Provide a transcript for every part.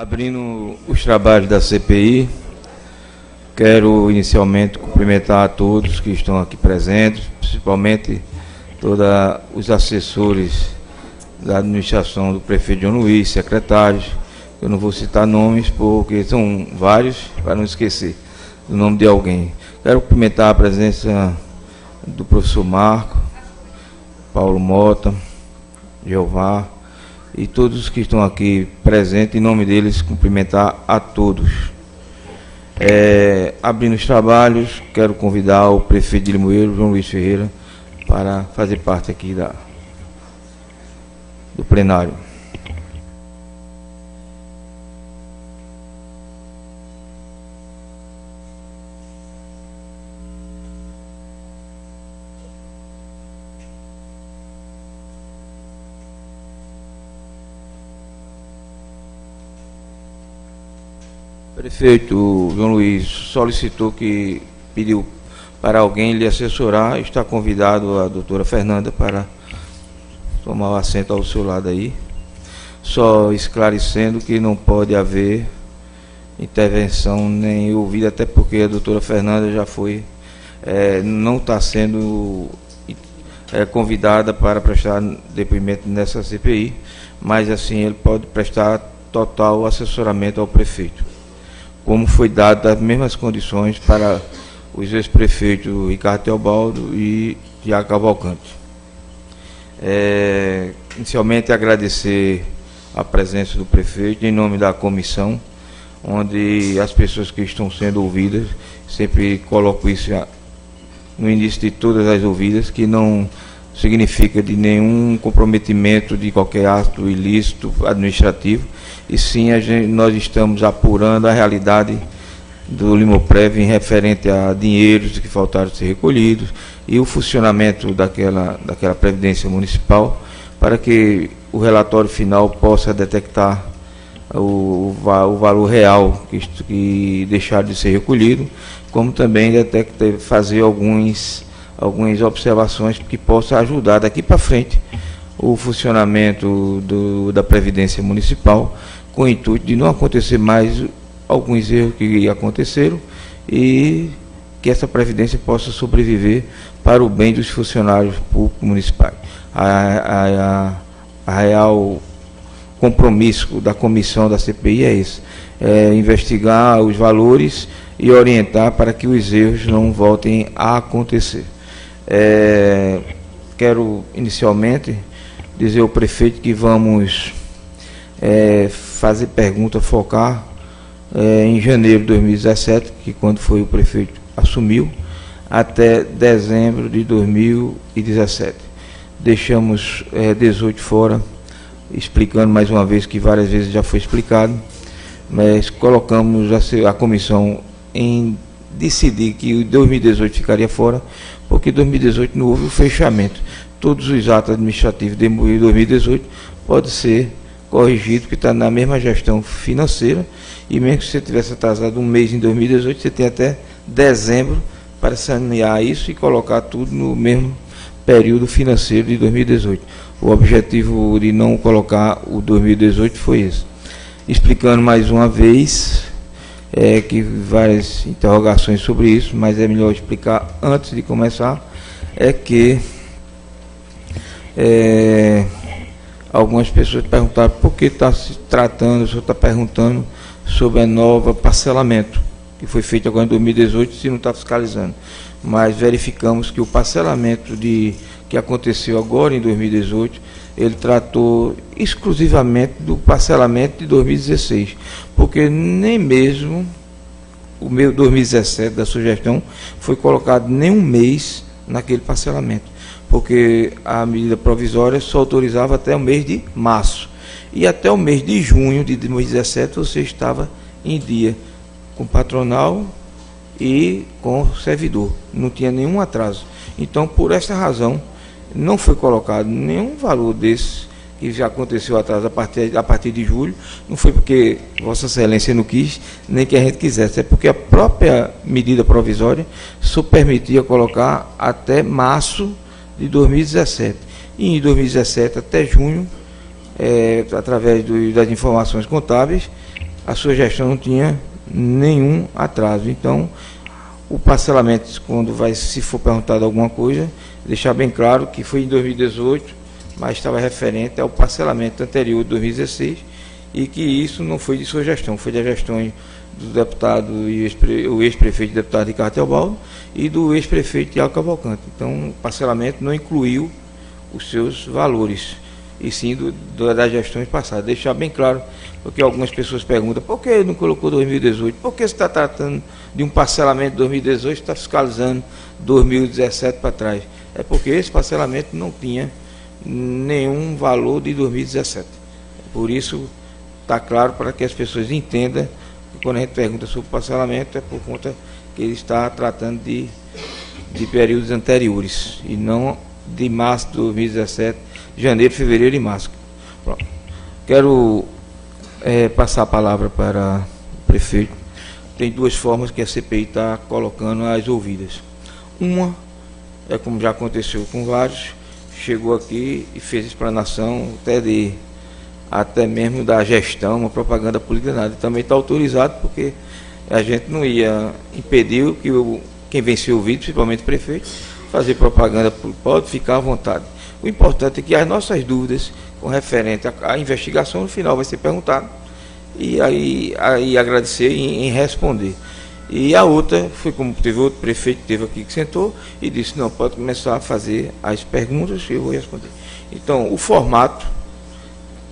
Abrindo os trabalhos da CPI, quero inicialmente cumprimentar a todos que estão aqui presentes, principalmente todos os assessores da administração do prefeito João Luiz, secretários. Eu não vou citar nomes porque são vários, para não esquecer do nome de alguém. Quero cumprimentar a presença do professor Marco, Paulo Mota, Jeová e todos os que estão aqui presentes. Em nome deles, cumprimentar a todos. Abrindo os trabalhos, quero convidar o prefeito de Limoeiro, João Luiz Ferreira, para fazer parte aqui do plenário. O prefeito João Luiz solicitou pediu para alguém lhe assessorar. Está convidado a doutora Fernanda para tomar o assento ao seu lado aí. Só esclarecendo que não pode haver intervenção nem ouvida, até porque a doutora Fernanda já foi, não está sendo convidada para prestar depoimento nessa CPI, mas assim ele pode prestar total assessoramento ao prefeito, como foi dado as mesmas condições para os ex-prefeitos Ricardo Teobaldo e Tiago Cavalcante. Inicialmente, agradecer a presença do prefeito em nome da comissão, onde as pessoas que estão sendo ouvidas, sempre coloco isso no início de todas as ouvidas, que não significa de nenhum comprometimento de qualquer ato ilícito administrativo, e sim nós estamos apurando a realidade do Limoprev em referente a dinheiros que faltaram ser recolhidos e o funcionamento daquela Previdência Municipal, para que o relatório final possa detectar o valor real que deixaram de ser recolhido, como também fazer algumas observações que possam ajudar daqui para frente o funcionamento da Previdência Municipal, com o intuito de não acontecer mais alguns erros que aconteceram e que essa Previdência possa sobreviver para o bem dos funcionários públicos municipais. A real compromisso da comissão da CPI é esse: investigar os valores e orientar para que os erros não voltem a acontecer. Quero inicialmente dizer ao prefeito que vamos fazer pergunta, focar em janeiro de 2017, que quando foi o prefeito assumiu, até dezembro de 2017. Deixamos 18 fora, explicando mais uma vez, que várias vezes já foi explicado, mas colocamos a comissão em decidir que 2018 ficaria fora, porque em 2018 não houve o fechamento. Todos os atos administrativos de 2018 podem ser corrigidos, que está na mesma gestão financeira, e mesmo que você tivesse atrasado um mês em 2018, você tem até dezembro para sanear isso e colocar tudo no mesmo período financeiro de 2018. O objetivo de não colocar o 2018 foi esse. Explicando mais uma vez, que várias interrogações sobre isso, mas é melhor explicar antes de começar, que algumas pessoas perguntaram por que está se tratando, o senhor está perguntando sobre a nova parcelamento, que foi feito agora em 2018, se não está fiscalizando. Mas verificamos que o parcelamento que aconteceu agora em 2018, ele tratou exclusivamente do parcelamento de 2016, porque nem mesmo o meu 2017 da sugestão foi colocado nenhum mês naquele parcelamento, porque a medida provisória só autorizava até o mês de março, e até o mês de junho de 2017 você estava em dia com patronal e com servidor, não tinha nenhum atraso. Então, por essa razão, não foi colocado nenhum valor desse que já aconteceu atrás a partir de julho. Não foi porque Vossa Excelência não quis, nem que a gente quisesse, é porque a própria medida provisória só permitia colocar até março de 2017. E em 2017 até junho, através das informações contábeis, a sua gestão não tinha nenhum atraso. Então, o parcelamento, quando se for perguntado alguma coisa, deixar bem claro que foi em 2018, mas estava referente ao parcelamento anterior de 2016, e que isso não foi de sua gestão, foi da gestão do deputado e o ex-prefeito deputado Ricardo Teobaldo e do ex-prefeito Tiago Cavalcante. Então, o parcelamento não incluiu os seus valores, e sim das gestões passadas. Deixar bem claro, porque algumas pessoas perguntam, por que não colocou 2018? Por que você está tratando de um parcelamento de 2018 e está fiscalizando 2017 para trás? É porque esse parcelamento não tinha nenhum valor de 2017. Por isso, está claro para que as pessoas entendam que quando a gente pergunta sobre parcelamento é por conta que ele está tratando de períodos anteriores e não de março de 2017, janeiro, fevereiro e março. Pronto. Quero passar a palavra para o prefeito. Tem duas formas que a CPI está colocando as ouvidas. Uma é como já aconteceu com vários, chegou aqui e fez explanação até mesmo da gestão, uma propaganda política, nada. Também está autorizado, porque a gente não ia impedir que quem venceu o vídeo, principalmente o prefeito, fazer propaganda, pode ficar à vontade. O importante é que as nossas dúvidas com referente à investigação, no final vai ser perguntado, e aí agradecer em responder. E a outra foi como teve outro prefeito que teve aqui que sentou e disse, não, pode começar a fazer as perguntas e eu vou responder. Então, o formato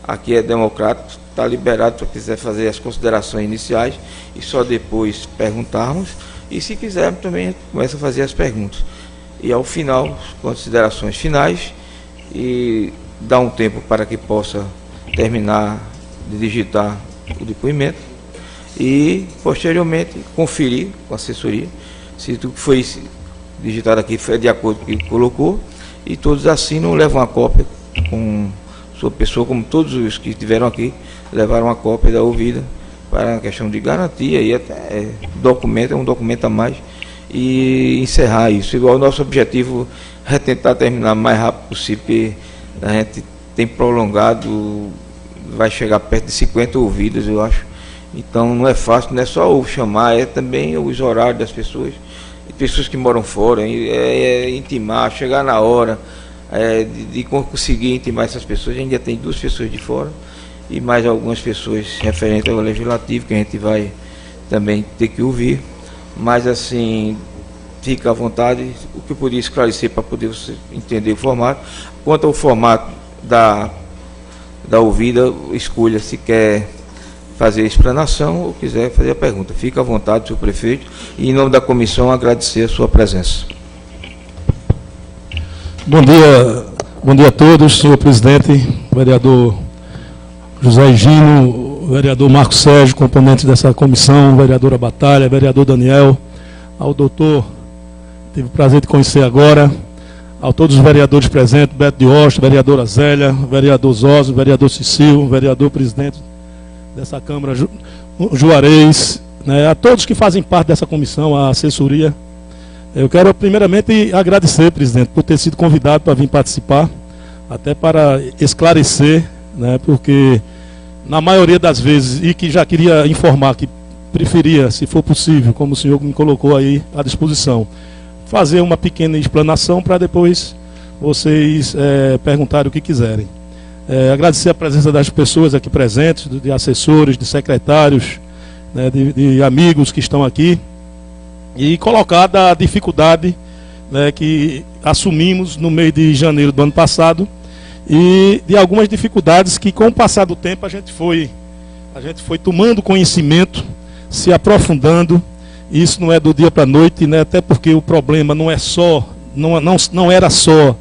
aqui é democrático, está liberado para quiser fazer as considerações iniciais e só depois perguntarmos, e se quisermos também a gente começa a fazer as perguntas. E ao final, considerações finais, e dar um tempo para que possa terminar de digitar o depoimento e posteriormente conferir com a assessoria se tudo que foi digitado aqui foi de acordo com o que colocou, e todos assinam, levam a cópia com sua pessoa, como todos os que estiveram aqui levaram a cópia da ouvida para a questão de garantia, e até documento, é um documento a mais, e encerrar isso. Igual o nosso objetivo é tentar terminar o mais rápido possível, porque a gente tem prolongado, vai chegar perto de 50 ouvidas, eu acho. Então não é fácil, não é só chamar, é também os horários das pessoas, e pessoas que moram fora, intimar, chegar na hora de conseguir intimar essas pessoas. A gente já tem 2 pessoas de fora e mais algumas pessoas referentes ao legislativo que a gente vai também ter que ouvir, mas assim, fica à vontade. O que eu podia esclarecer para poder você entender o formato. Quanto ao formato da ouvida, escolha se quer fazer a explanação ou quiser fazer a pergunta. Fica à vontade, senhor prefeito, e em nome da comissão agradecer a sua presença. Bom dia a todos, senhor presidente, vereador José Higino, vereador Marcos Sérgio, componentes dessa comissão, vereadora Batalha, vereador Daniel, ao doutor, tive o prazer de conhecer agora, a todos os vereadores presentes, Beto de Osta, vereadora Zélia, vereador Zósio, vereador Cecil, vereador presidente dessa Câmara, Juarez, né, a todos que fazem parte dessa comissão, a assessoria. Eu quero primeiramente agradecer, presidente, por ter sido convidado para vir participar, até para esclarecer, né, porque na maioria das vezes, e que já queria informar que preferia, se for possível, como o senhor me colocou aí à disposição, fazer uma pequena explanação para depois vocês perguntarem o que quiserem. Agradecer a presença das pessoas aqui presentes, de assessores, de secretários, né, de amigos que estão aqui, e colocar da dificuldade, né, que assumimos no mês de janeiro do ano passado, e de algumas dificuldades que, com o passar do tempo, a gente foi tomando conhecimento, se aprofundando. Isso não é do dia para a noite, né, até porque o problema não é só, não era só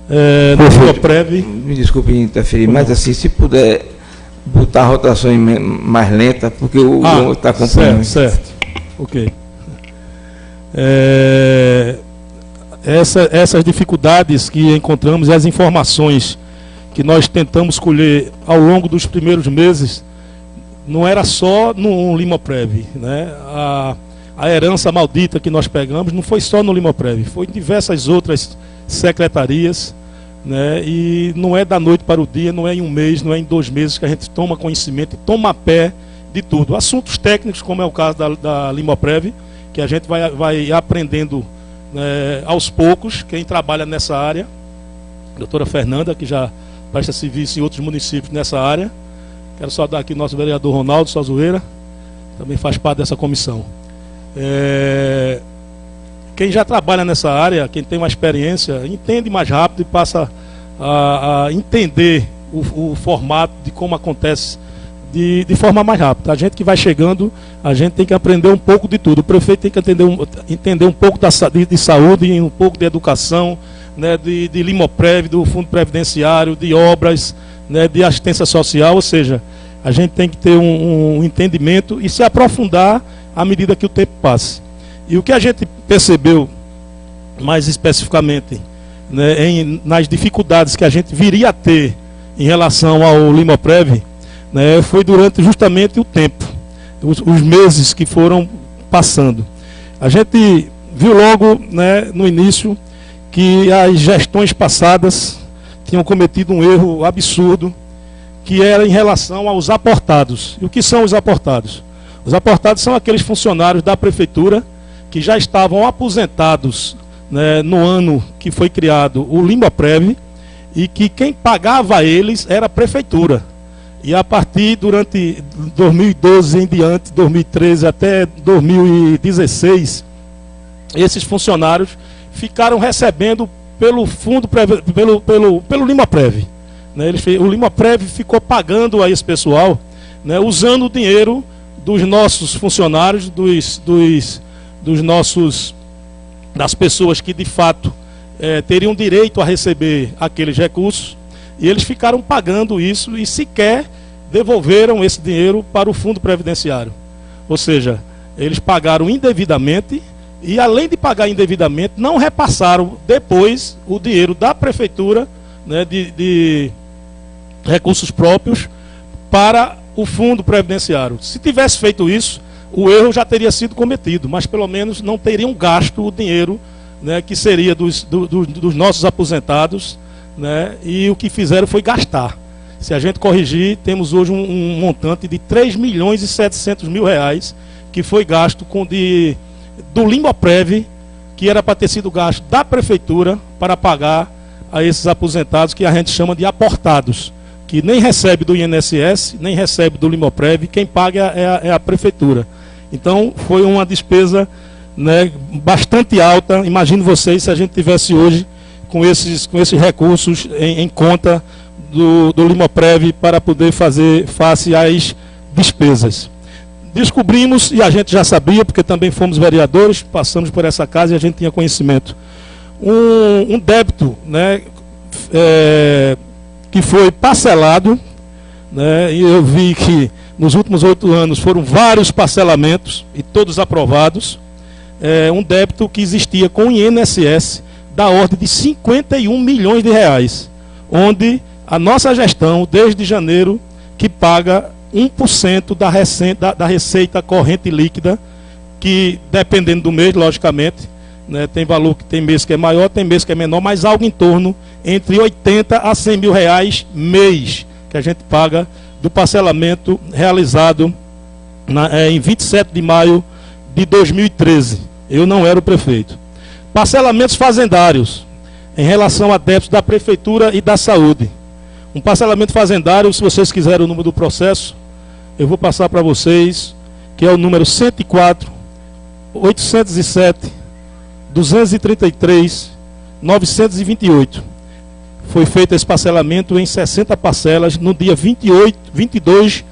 no Limoprev. Me desculpe interferir, mas assim, se puder botar a rotação mais lenta, porque o está acompanhando. Certo. Ok. Essas dificuldades que encontramos e as informações que nós tentamos colher ao longo dos primeiros meses, não era só no Limoprev, né? A herança maldita que nós pegamos não foi só no Limoprev, foi em diversas outras secretarias, né? E não é da noite para o dia, não é em um mês, não é em 2 meses que a gente toma conhecimento e toma pé de tudo. Assuntos técnicos, como é o caso da Limoprev, que a gente vai aprendendo aos poucos, quem trabalha nessa área, a doutora Fernanda, que já presta serviço em outros municípios nessa área. Quero saudar aqui o nosso vereador Ronaldo Soazoeira, também faz parte dessa comissão. Quem já trabalha nessa área, quem tem uma experiência, entende mais rápido e passa a entender o formato de como acontece de forma mais rápida. A gente que vai chegando, a gente tem que aprender um pouco de tudo. O prefeito tem que entender um pouco de saúde, um pouco de educação, né, de Limoprev, do Fundo Previdenciário, de obras, né, de assistência social, ou seja, a gente tem que ter um entendimento e se aprofundar à medida que o tempo passa. E o que a gente percebeu, mais especificamente, né, nas dificuldades que a gente viria a ter em relação ao Limoprev, né, foi durante justamente o tempo, os meses que foram passando. A gente viu logo, né, no início que as gestões passadas tinham cometido um erro absurdo, que era em relação aos aportados. E o que são os aportados? Os aportados são aqueles funcionários da prefeitura que já estavam aposentados, né, no ano que foi criado o Limoprev, e que quem pagava a eles era a prefeitura. E a partir, durante 2012 em diante, 2013 até 2016, esses funcionários ficaram recebendo pelo fundo, pelo Limoprev. Né? O Limoprev ficou pagando a esse pessoal, né, usando o dinheiro dos nossos funcionários, das pessoas que de fato teriam direito a receber aqueles recursos, e eles ficaram pagando isso e sequer devolveram esse dinheiro para o fundo previdenciário. Ou seja, eles pagaram indevidamente e, além de pagar indevidamente, não repassaram depois o dinheiro da prefeitura, né, de recursos próprios para o fundo previdenciário. Se tivesse feito isso, o erro já teria sido cometido, mas pelo menos não teriam gasto o dinheiro, né, que seria dos nossos aposentados, né, e o que fizeram foi gastar. Se a gente corrigir, temos hoje um montante de 3.700.000 reais que foi gasto do Limoprev, que era para ter sido gasto da prefeitura para pagar a esses aposentados que a gente chama de aportados, que nem recebe do INSS, nem recebe do Limoprev, quem paga é a prefeitura. Então foi uma despesa, né, bastante alta. Imagine vocês se a gente tivesse hoje com esses recursos em conta do Limoprev para poder fazer face às despesas. Descobrimos, e a gente já sabia, porque também fomos vereadores, passamos por essa casa e a gente tinha conhecimento, um débito, né, que foi parcelado, né, e eu vi que nos últimos 8 anos foram vários parcelamentos e todos aprovados, um débito que existia com o INSS da ordem de 51 milhões de reais, onde a nossa gestão, desde janeiro, que paga 1% da receita corrente líquida, que dependendo do mês, logicamente, né, tem valor que tem mês que é maior, tem mês que é menor, mas algo em torno entre 80 a 100 mil reais mês, que a gente paga do parcelamento realizado em 27 de maio de 2013. Eu não era o prefeito. Parcelamentos fazendários, em relação a débitos da prefeitura e da saúde. Um parcelamento fazendário, se vocês quiserem o número do processo, eu vou passar para vocês, que é o número 104, 807, 233, 928. Foi feito esse parcelamento em 60 parcelas no dia 22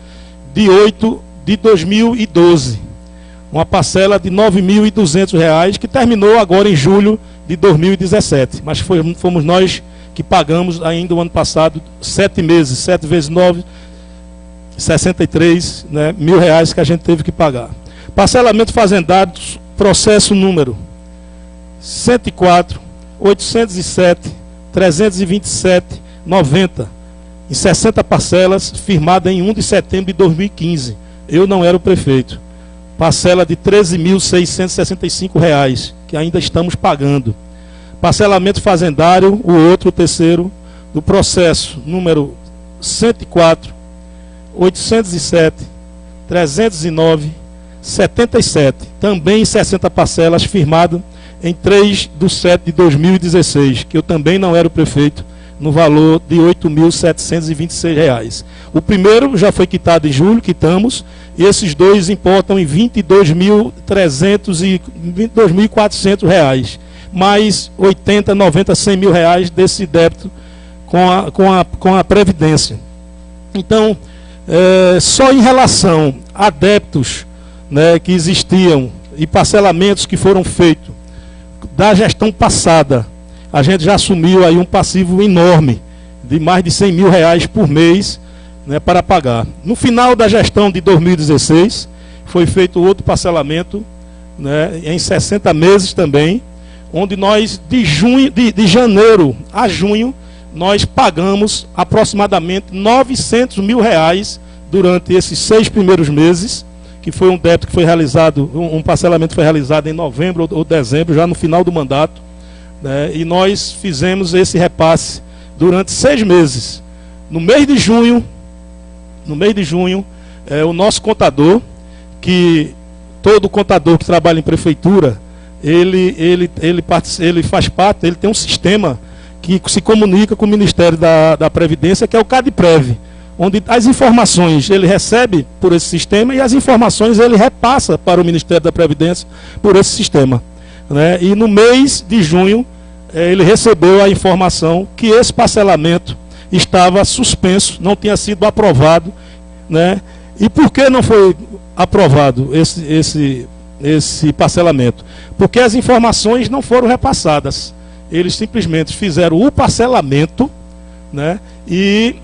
de 8 de 2012. Uma parcela de R$ 9.200, que terminou agora em julho de 2017. Mas fomos nós que pagamos ainda o ano passado 7 meses, 7 vezes 9, 63, né, mil reais que a gente teve que pagar. Parcelamento fazendário, processo número 104, 807, 327, 90, em 60 parcelas, firmada em 1 de setembro de 2015. Eu não era o prefeito. Parcela de R$ 13.665, que ainda estamos pagando. Parcelamento fazendário, o terceiro, do processo número 104, 807, 309,77, também em 60 parcelas, firmado em 3/7/2016, que eu também não era o prefeito, no valor de R$ 8.726. O primeiro já foi quitado em julho, quitamos, e esses dois importam em R$ 22.300 e R$ 22.400, mais 80, 90, 100 mil reais desse débito com a Previdência. Então, só em relação a débitos, né, que existiam e parcelamentos que foram feitos da gestão passada, a gente já assumiu aí um passivo enorme de mais de 100 mil reais por mês, né, para pagar. No final da gestão de 2016, foi feito outro parcelamento, né, em 60 meses também, onde nós, de janeiro a junho, nós pagamos aproximadamente 900 mil reais durante esses 6 primeiros meses, que foi um débito que foi realizado, um parcelamento foi realizado em novembro ou dezembro, já no final do mandato, né, e nós fizemos esse repasse durante 6 meses. No mês de junho, o nosso contador, que todo contador que trabalha em prefeitura, ele faz parte, ele tem um sistema que se comunica com o Ministério da Previdência, que é o CADPREV, onde as informações ele recebe por esse sistema e as informações ele repassa para o Ministério da Previdência por esse sistema, né? E no mês de junho ele recebeu a informação que esse parcelamento estava suspenso, não tinha sido aprovado, né? E por que não foi aprovado esse parcelamento? Porque as informações não foram repassadas. Eles simplesmente fizeram o parcelamento, né? E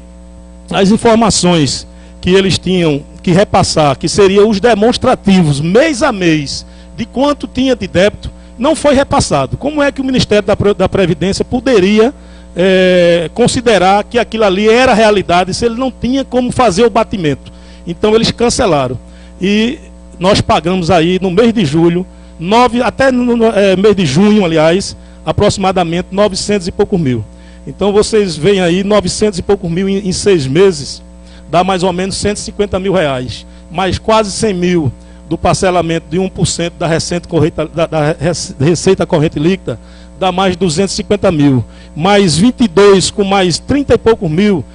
as informações que eles tinham que repassar, que seriam os demonstrativos mês a mês de quanto tinha de débito, não foi repassado. Como é que o Ministério da Previdência poderia considerar que aquilo ali era realidade se ele não tinha como fazer o batimento? Então eles cancelaram. E nós pagamos aí no mês de julho, até no mês de junho, aliás, aproximadamente 900 e poucos mil. Então vocês veem aí 900 e poucos mil em 6 meses, dá mais ou menos 150 mil reais, mais quase 100 mil do parcelamento de 1% da receita corrente líquida, dá mais 250 mil, mais 22 com mais 30 e poucos mil,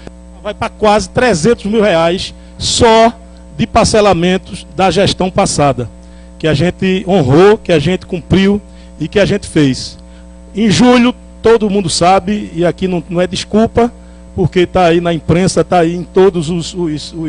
vai para quase 300 mil reais só de parcelamentos da gestão passada, que a gente honrou, que a gente cumpriu e que a gente fez. Em julho, todo mundo sabe, e aqui não é desculpa, porque está aí na imprensa, está aí em todos os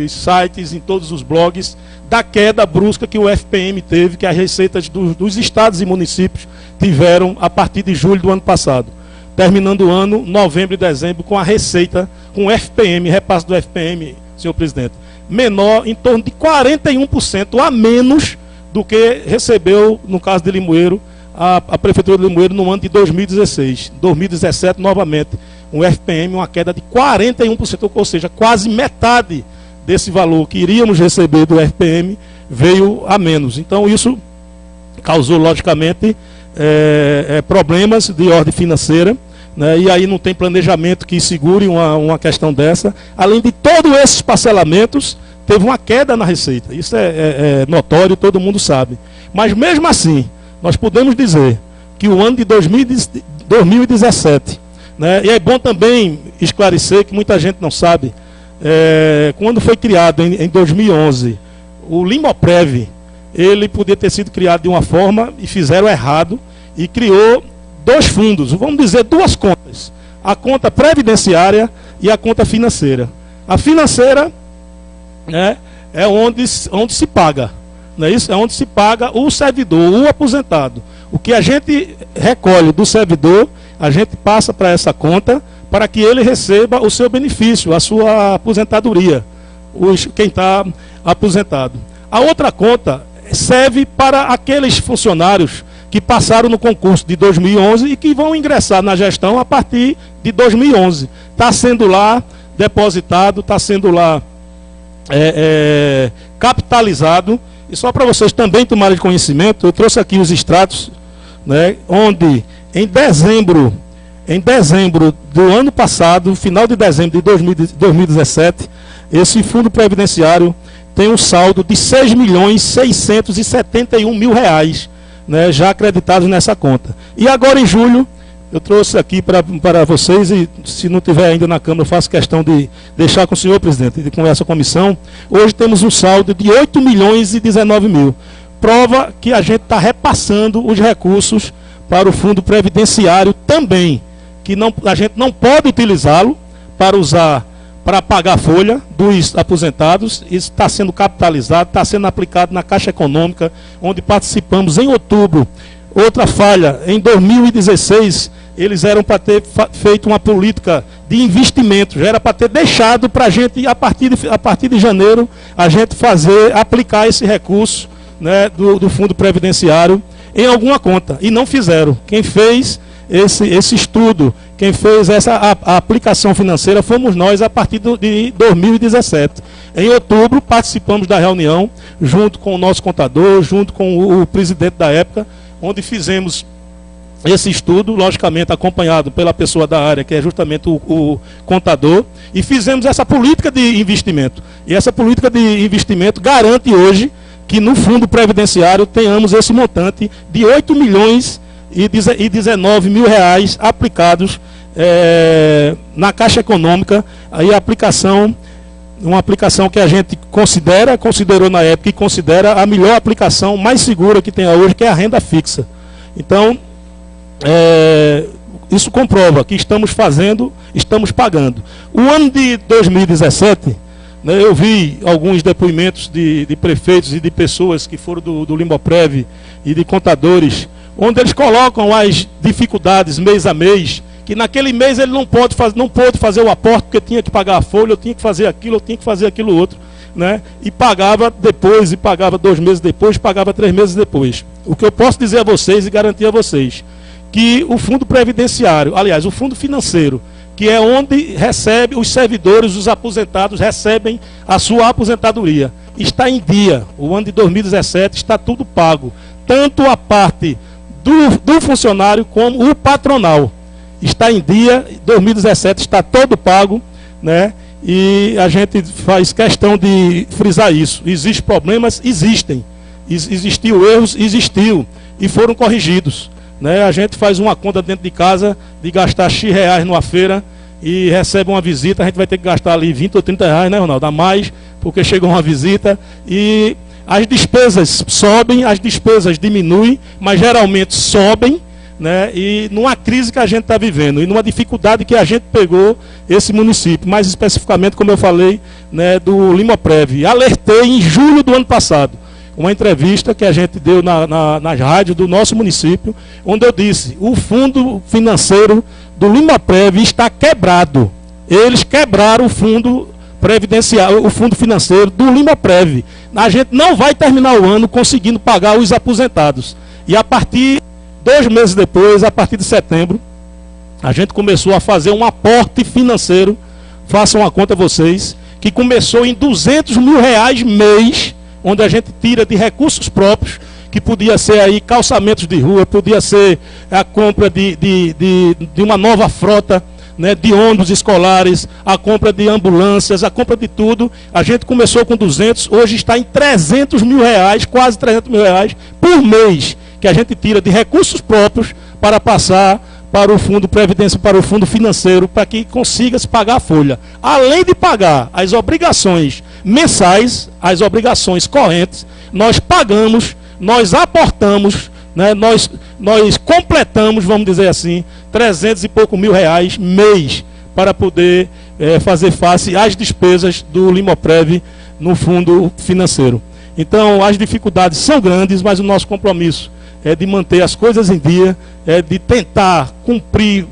sites, em todos os blogs, da queda brusca que o FPM teve, que as receitas dos estados e municípios tiveram a partir de julho do ano passado. Terminando o ano, novembro e dezembro, com a receita, com o FPM, repasse do FPM, senhor presidente, menor, em torno de 41% a menos do que recebeu, no caso de Limoeiro, a Prefeitura de Limoeiro no ano de 2016. 2017, novamente, um FPM, uma queda de 41%, ou seja, quase metade desse valor que iríamos receber do FPM veio a menos. Então, isso causou, logicamente, problemas de ordem financeira, né? E aí não tem planejamento que segure uma questão dessa. Além de todos esses parcelamentos, teve uma queda na receita. Isso é notório, todo mundo sabe. Mas, mesmo assim, nós podemos dizer que o ano de 2017, né, e é bom também esclarecer que muita gente não sabe, quando foi criado em 2011, o Limoprev, ele podia ter sido criado de uma forma e fizeram errado e criou 2 fundos, vamos dizer 2 contas, a conta previdenciária e a conta financeira. A financeira, né, é onde se paga. Não é isso? É onde se paga o servidor, o aposentado. O que a gente recolhe do servidor, a gente passa para essa conta para que ele receba o seu benefício, a sua aposentadoria, quem está aposentado. A outra conta serve para aqueles funcionários que passaram no concurso de 2011 e que vão ingressar na gestão a partir de 2011. Está sendo lá depositado, está sendo lá capitalizado. E só para vocês também tomarem de conhecimento, eu trouxe aqui os extratos, né, onde em dezembro do ano passado, final de dezembro de 2017, esse fundo previdenciário tem um saldo de R$ 6.671.000, né, já acreditados nessa conta. E agora em julho, eu trouxe aqui para vocês, e se não tiver ainda na Câmara, eu faço questão de deixar com o senhor presidente, e com essa comissão. Hoje temos um saldo de R$ 8.019.000. Prova que a gente está repassando os recursos para o Fundo Previdenciário também, que a gente não pode utilizá-lo para pagar a folha dos aposentados. Isso está sendo capitalizado, está sendo aplicado na Caixa Econômica, onde participamos em outubro. Outra falha, em 2016, eles eram para ter feito uma política de investimento, já era para ter deixado para a gente, a partir de janeiro, a gente aplicar esse recurso, né, do Fundo Previdenciário em alguma conta, e não fizeram. Quem fez esse estudo, quem fez a aplicação financeira fomos nós a partir de 2017. Em outubro, participamos da reunião, junto com o nosso contador, junto com o presidente da época, onde fizemos esse estudo, logicamente acompanhado pela pessoa da área, que é justamente o contador, e fizemos essa política de investimento. E essa política de investimento garante hoje que no Fundo Previdenciário tenhamos esse montante de R$ 8.019.000 aplicados na Caixa Econômica. Aí uma aplicação que a gente considerou na época e considera a melhor aplicação, mais segura que tem hoje, que é a renda fixa. Então, isso comprova que estamos pagando. O ano de 2017, né, eu vi alguns depoimentos de prefeitos e de pessoas que foram do Limoprev e de contadores, onde eles colocam as dificuldades mês a mês, que naquele mês ele não pôde fazer o aporte porque tinha que pagar a folha, eu tinha que fazer aquilo, eu tinha que fazer aquilo outro, né? E pagava depois, e pagava 2 meses depois, pagava 3 meses depois. O que eu posso dizer a vocês e garantir a vocês, que o Fundo Previdenciário, aliás, o Fundo Financeiro, que é onde recebe os servidores, os aposentados recebem a sua aposentadoria, está em dia. O ano de 2017 está tudo pago, tanto a parte do funcionário como o patronal. Está em dia, 2017 está todo pago, né? E a gente faz questão de frisar isso. Existem problemas? Existem. Existiu erros? Existiu. E foram corrigidos, né? A gente faz uma conta dentro de casa de gastar X reais numa feira e recebe uma visita, a gente vai ter que gastar ali 20 ou 30 reais, né, Ronaldo? A mais, porque chegou uma visita e as despesas sobem, as despesas diminuem, mas geralmente sobem, né? E numa crise que a gente está vivendo, e numa dificuldade que a gente pegou esse município, mais especificamente, como eu falei, né, do Limoprev. Alertei em julho do ano passado, uma entrevista que a gente deu nas rádios do nosso município, onde eu disse, o fundo financeiro do Limoprev está quebrado. Eles quebraram o fundo previdenciário, o fundo financeiro do Limoprev. A gente não vai terminar o ano conseguindo pagar os aposentados. E a partir 2 meses depois, a partir de setembro, a gente começou a fazer um aporte financeiro, façam a conta vocês, que começou em R$200 mil mês, onde a gente tira de recursos próprios, que podia ser aí calçamentos de rua, podia ser a compra de uma nova frota, né, de ônibus escolares, a compra de ambulâncias, a compra de tudo. A gente começou com 200, hoje está em R$300 mil, quase R$300 mil por mês, que a gente tira de recursos próprios para passar para o fundo previdência, para o fundo financeiro, para que consiga se pagar a folha. Além de pagar as obrigações mensais, as obrigações correntes, nós pagamos, nós aportamos, né, nós completamos, vamos dizer assim, 300 e pouco mil mês, para poder fazer face às despesas do Limoprev no fundo financeiro. Então, as dificuldades são grandes, mas o nosso compromisso é de manter as coisas em dia, é de tentar cumprir,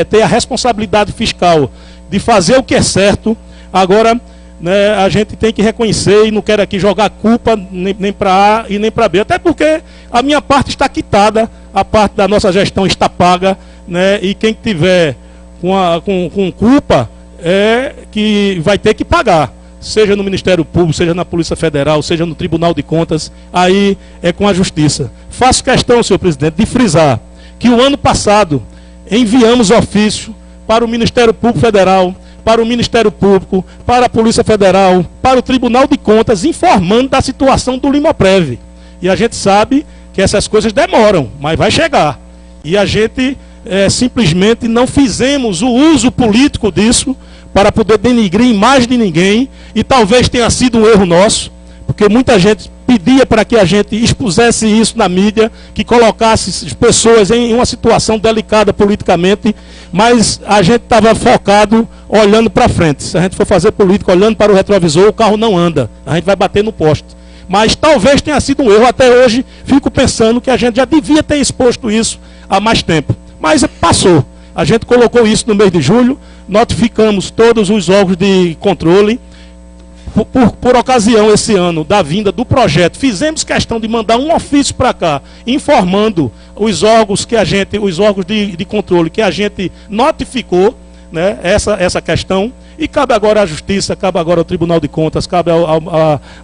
ter a responsabilidade fiscal de fazer o que é certo. Agora, né, a gente tem que reconhecer, e não quero aqui jogar culpa nem para A e nem para B, até porque a minha parte está quitada, a parte da nossa gestão está paga, né, e quem tiver com culpa é que vai ter que pagar, seja no Ministério Público, seja na Polícia Federal, seja no Tribunal de Contas, aí é com a Justiça. Faço questão, senhor presidente, de frisar que o ano passado enviamos ofício para o Ministério Público Federal, para o Ministério Público, para a Polícia Federal, para o Tribunal de Contas, informando da situação do Limoprev. E a gente sabe que essas coisas demoram, mas vai chegar. E a gente simplesmente não fizemos o uso político disso para poder denigrir a imagem de ninguém, e talvez tenha sido um erro nosso, porque muita gente pedia para que a gente expusesse isso na mídia, que colocasse as pessoas em uma situação delicada politicamente, mas a gente estava focado olhando para frente. Se a gente for fazer política olhando para o retrovisor, o carro não anda, a gente vai bater no poste. Mas talvez tenha sido um erro. Até hoje fico pensando que a gente já devia ter exposto isso há mais tempo. Mas passou. A gente colocou isso no mês de julho, notificamos todos os órgãos de controle. Por ocasião, esse ano, da vinda do projeto, fizemos questão de mandar um ofício para cá, informando os órgãos de controle que a gente notificou, né, essa questão. E cabe agora à Justiça, cabe agora ao Tribunal de Contas, cabe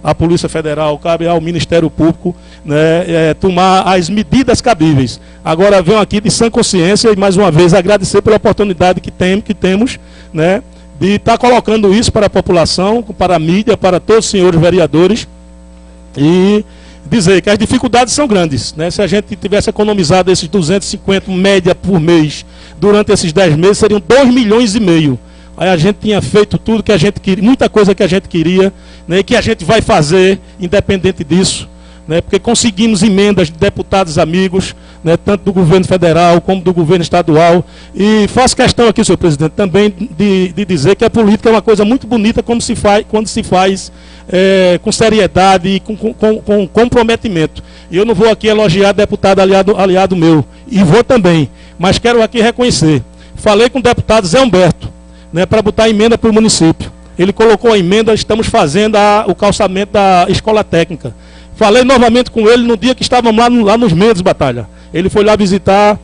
à Polícia Federal, cabe ao Ministério Público, né, tomar as medidas cabíveis. Agora venho aqui de sã consciência e mais uma vez agradecer pela oportunidade que temos, né, de estar colocando isso para a população, para a mídia, para todos os senhores vereadores, e dizer que as dificuldades são grandes, né? Se a gente tivesse economizado esses 250 média por mês durante esses 10 meses, seriam 2,5 milhões. Aí a gente tinha feito tudo que a gente queria, muita coisa que a gente queria, né, e que a gente vai fazer, independente disso, né, porque conseguimos emendas de deputados amigos, né, tanto do governo federal como do governo estadual. E faço questão aqui, senhor presidente, também de dizer que a política é uma coisa muito bonita quando se faz com seriedade e com comprometimento. E eu não vou aqui elogiar deputado aliado meu, e vou também, mas quero aqui reconhecer. Falei com o deputado Zé Humberto, né, para botar a emenda para o município. Ele colocou a emenda, estamos fazendo o calçamento da escola técnica. Falei novamente com ele no dia que estávamos lá nos Mendes, Batalha. Ele foi lá visitar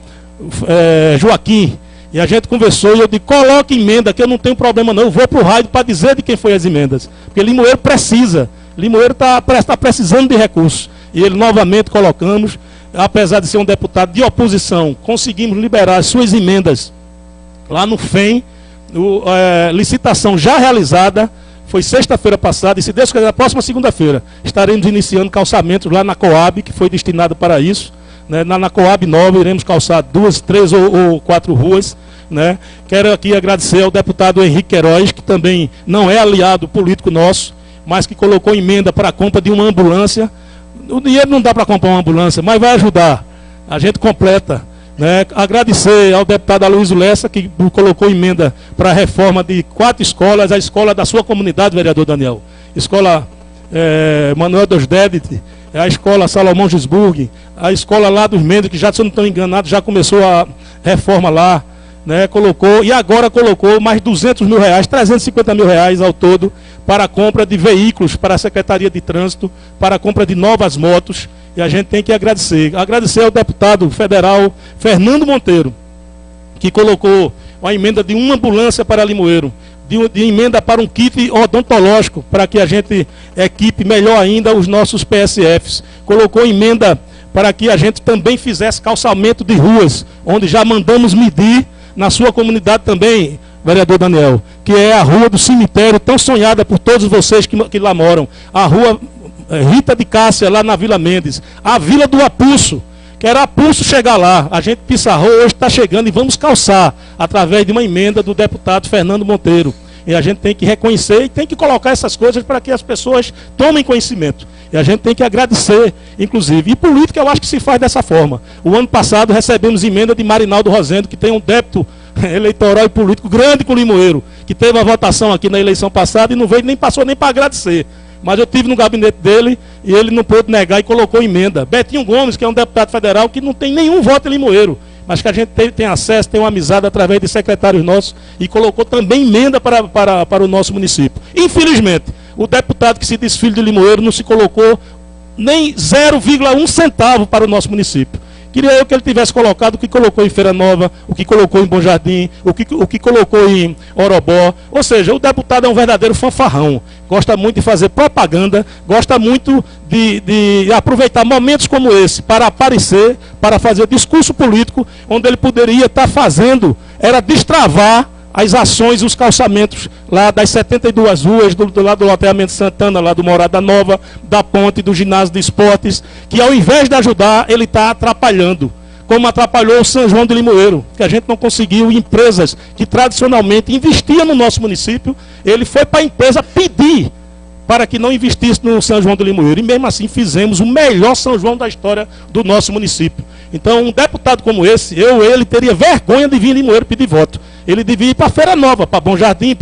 Joaquim, e a gente conversou, e eu disse, coloque emenda, que eu não tenho problema não, eu vou para o rádio para dizer de quem foi as emendas. Porque Limoeiro precisa, Limoeiro está precisando de recursos. E ele novamente colocamos, apesar de ser um deputado de oposição, conseguimos liberar as suas emendas lá no FEM. Licitação já realizada, foi sexta-feira passada, e se Deus quiser, na próxima segunda-feira, estaremos iniciando calçamentos lá na Coab, que foi destinado para isso, né? Na Coab nova, iremos calçar 2, 3 ou 4 ruas, né? Quero aqui agradecer ao deputado Henrique Queiroz, que também não é aliado político nosso, mas que colocou emenda para a compra de uma ambulância. O dinheiro não dá para comprar uma ambulância, mas vai ajudar, a gente completa. Né, agradecer ao deputado Aloysio Lessa, que colocou emenda para a reforma de 4 escolas, a escola da sua comunidade, vereador Daniel. Escola Manuel dos Debit, a escola Salomão Gisburg, a escola lá dos Mendes, que já, se eu não estou enganado, já começou a reforma lá, né, colocou, e agora colocou mais 200 mil reais, 350 mil reais ao todo, para a compra de veículos para a Secretaria de Trânsito, para a compra de novas motos. E a gente tem que agradecer. Agradecer ao deputado federal Fernando Monteiro, que colocou uma emenda de uma ambulância para Limoeiro, de emenda para um kit odontológico, para que a gente equipe melhor ainda os nossos PSFs. Colocou emenda para que a gente também fizesse calçamento de ruas, onde já mandamos medir na sua comunidade também, vereador Daniel, que é a rua do cemitério, tão sonhada por todos vocês que lá moram. A rua Rita de Cássia, lá na Vila Mendes, a Vila do Apulso, que era Apulso chegar lá, a gente pissarrou, hoje está chegando e vamos calçar, através de uma emenda do deputado Fernando Monteiro. E a gente tem que reconhecer e tem que colocar essas coisas para que as pessoas tomem conhecimento. E a gente tem que agradecer, inclusive. E política eu acho que se faz dessa forma. O ano passado recebemos emenda de Marinaldo Rosendo, que tem um débito eleitoral e político grande com o Limoeiro, que teve uma votação aqui na eleição passada e não veio, nem passou nem para agradecer. Mas eu estive no gabinete dele e ele não pôde negar e colocou emenda. Betinho Gomes, que é um deputado federal que não tem nenhum voto em Limoeiro, mas que a gente tem acesso, tem uma amizade através de secretários nossos, e colocou também emenda para o nosso município. Infelizmente, o deputado que se diz filho de Limoeiro não se colocou nem 0,1 centavo para o nosso município. Queria eu que ele tivesse colocado o que colocou em Feira Nova, o que colocou em Bom Jardim, o que colocou em Orobó. Ou seja, o deputado é um verdadeiro fanfarrão. Gosta muito de fazer propaganda, gosta muito de aproveitar momentos como esse para aparecer, para fazer discurso político, onde ele poderia estar fazendo, era destravar as ações, os calçamentos lá das 72 ruas, do lado do loteamento Santana, lá do Morada Nova, da ponte, do ginásio de esportes, que ao invés de ajudar, ele está atrapalhando. Como atrapalhou o São João de Limoeiro, que a gente não conseguiu, empresas que tradicionalmente investiam no nosso município, ele foi para a empresa pedir para que não investisse no São João de Limoeiro. E mesmo assim fizemos o melhor São João da história do nosso município. Então um deputado como esse, ele teria vergonha de vir em Limoeiro pedir voto. Ele devia ir para Feira Nova, para Bom Jardim,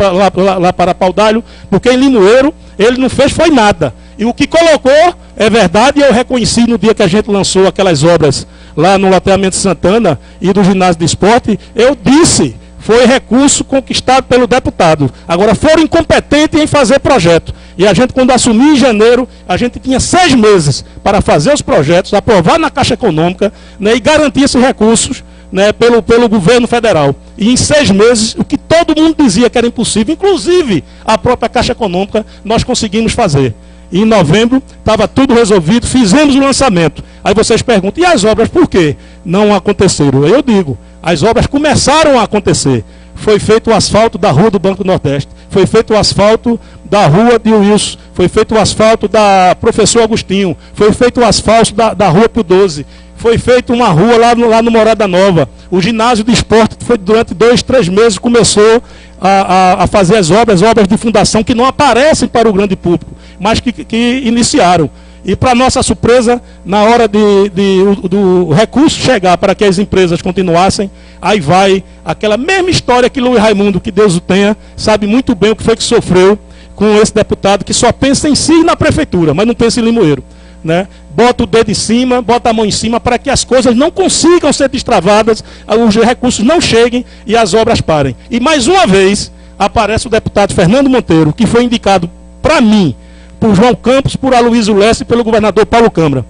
lá para Paudalho, porque em Limoeiro ele não fez foi nada. E o que colocou, é verdade, eu reconheci no dia que a gente lançou aquelas obras lá no loteamento Santana e do ginásio de esporte, eu disse, foi recurso conquistado pelo deputado. Agora foram incompetentes em fazer projeto. E a gente, quando assumiu em janeiro, a gente tinha 6 meses para fazer os projetos, aprovar na Caixa Econômica, né, e garantir esses recursos, né, pelo governo federal. E em 6 meses, o que todo mundo dizia que era impossível, inclusive a própria Caixa Econômica, nós conseguimos fazer. E em novembro estava tudo resolvido, fizemos o lançamento. Aí vocês perguntam, e as obras por quê não aconteceram? Eu digo, as obras começaram a acontecer. Foi feito o asfalto da rua do Banco Nordeste, foi feito o asfalto da rua de Wilson, foi feito o asfalto da Professor Agostinho, foi feito o asfalto da rua Pio 12, foi feito uma rua lá no Morada Nova. O ginásio de esporte foi durante 2, 3 meses, começou a fazer as obras de fundação que não aparecem para o grande público, mas que iniciaram. E para nossa surpresa, na hora do recurso chegar para que as empresas continuassem, aí vai aquela mesma história que Luiz Raimundo, que Deus o tenha, sabe muito bem o que foi que sofreu com esse deputado que só pensa em si e na prefeitura, mas não pensa em Limoeiro, né? Bota o dedo em cima, bota a mão em cima para que as coisas não consigam ser destravadas, os recursos não cheguem e as obras parem. E mais uma vez aparece o deputado Fernando Monteiro, que foi indicado para mim, por João Campos, por Aloysio Lessa e pelo governador Paulo Câmara.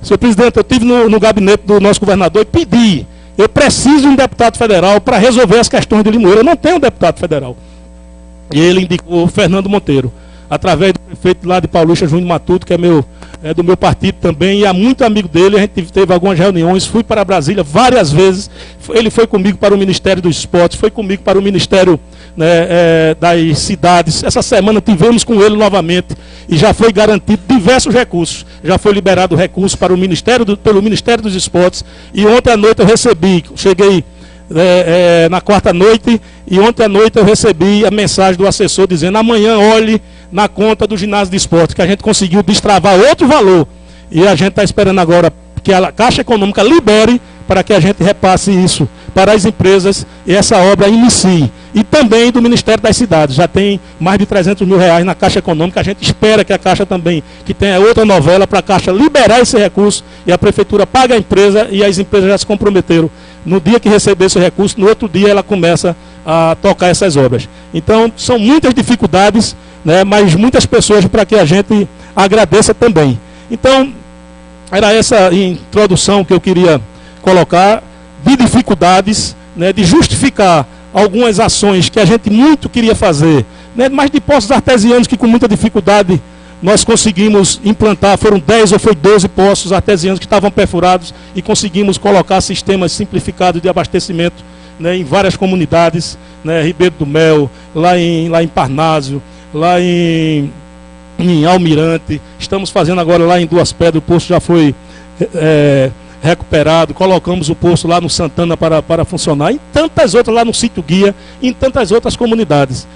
Senhor presidente, eu estive no gabinete do nosso governador e pedi, eu preciso de um deputado federal para resolver as questões de Limoeiro. Eu não tenho um deputado federal. E ele indicou o Fernando Monteiro, através do prefeito lá de Paulista, Júnior Matuto, que é do meu partido também, e é muito amigo dele. A gente teve algumas reuniões, fui para Brasília várias vezes. Ele foi comigo para o Ministério dos Esportes, foi comigo para o Ministério, né, das Cidades. Essa semana tivemos com ele novamente e já foi garantido diversos recursos. Já foi liberado o recurso para pelo Ministério dos Esportes. E ontem à noite eu recebi, cheguei na quarta noite, e ontem à noite eu recebi a mensagem do assessor dizendo: amanhã olhe na conta do ginásio de esporte, que a gente conseguiu destravar outro valor. E a gente está esperando agora que a Caixa Econômica libere para que a gente repasse isso para as empresas e essa obra inicie. E também do Ministério das Cidades. Já tem mais de 300 mil reais na Caixa Econômica. A gente espera que a Caixa também, que tenha outra novela para a Caixa liberar esse recurso e a Prefeitura paga a empresa, e as empresas já se comprometeram. No dia que receber esse recurso, no outro dia ela começa a tocar essas obras. Então, são muitas dificuldades, né, mas muitas pessoas para que a gente agradeça também. Então, era essa introdução que eu queria colocar, de dificuldades, né, de justificar algumas ações que a gente muito queria fazer, né, mas de poços artesianos que com muita dificuldade nós conseguimos implantar. Foram 10 ou foi 12 poços artesianos que estavam perfurados e conseguimos colocar sistemas simplificados de abastecimento, né, em várias comunidades, né, Ribeiro do Mel, lá em Parnásio, lá em Almirante. Estamos fazendo agora lá em Duas Pedras, o poço já foi recuperado. Colocamos o poço lá no Santana para funcionar, em tantas outras, lá no Sítio Guia, em tantas outras comunidades.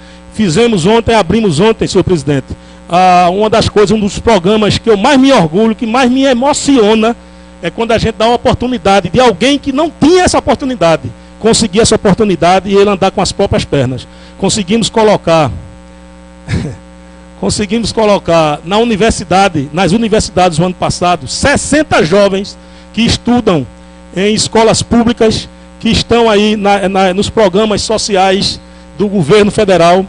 Abrimos ontem, senhor presidente, uma das coisas, um dos programas que eu mais me orgulho, que mais me emociona, é quando a gente dá uma oportunidade de alguém que não tinha essa oportunidade, conseguir essa oportunidade e ele andar com as próprias pernas. Conseguimos colocar nas universidades do ano passado, 60 jovens que estudam em escolas públicas, que estão aí nos programas sociais do governo federal.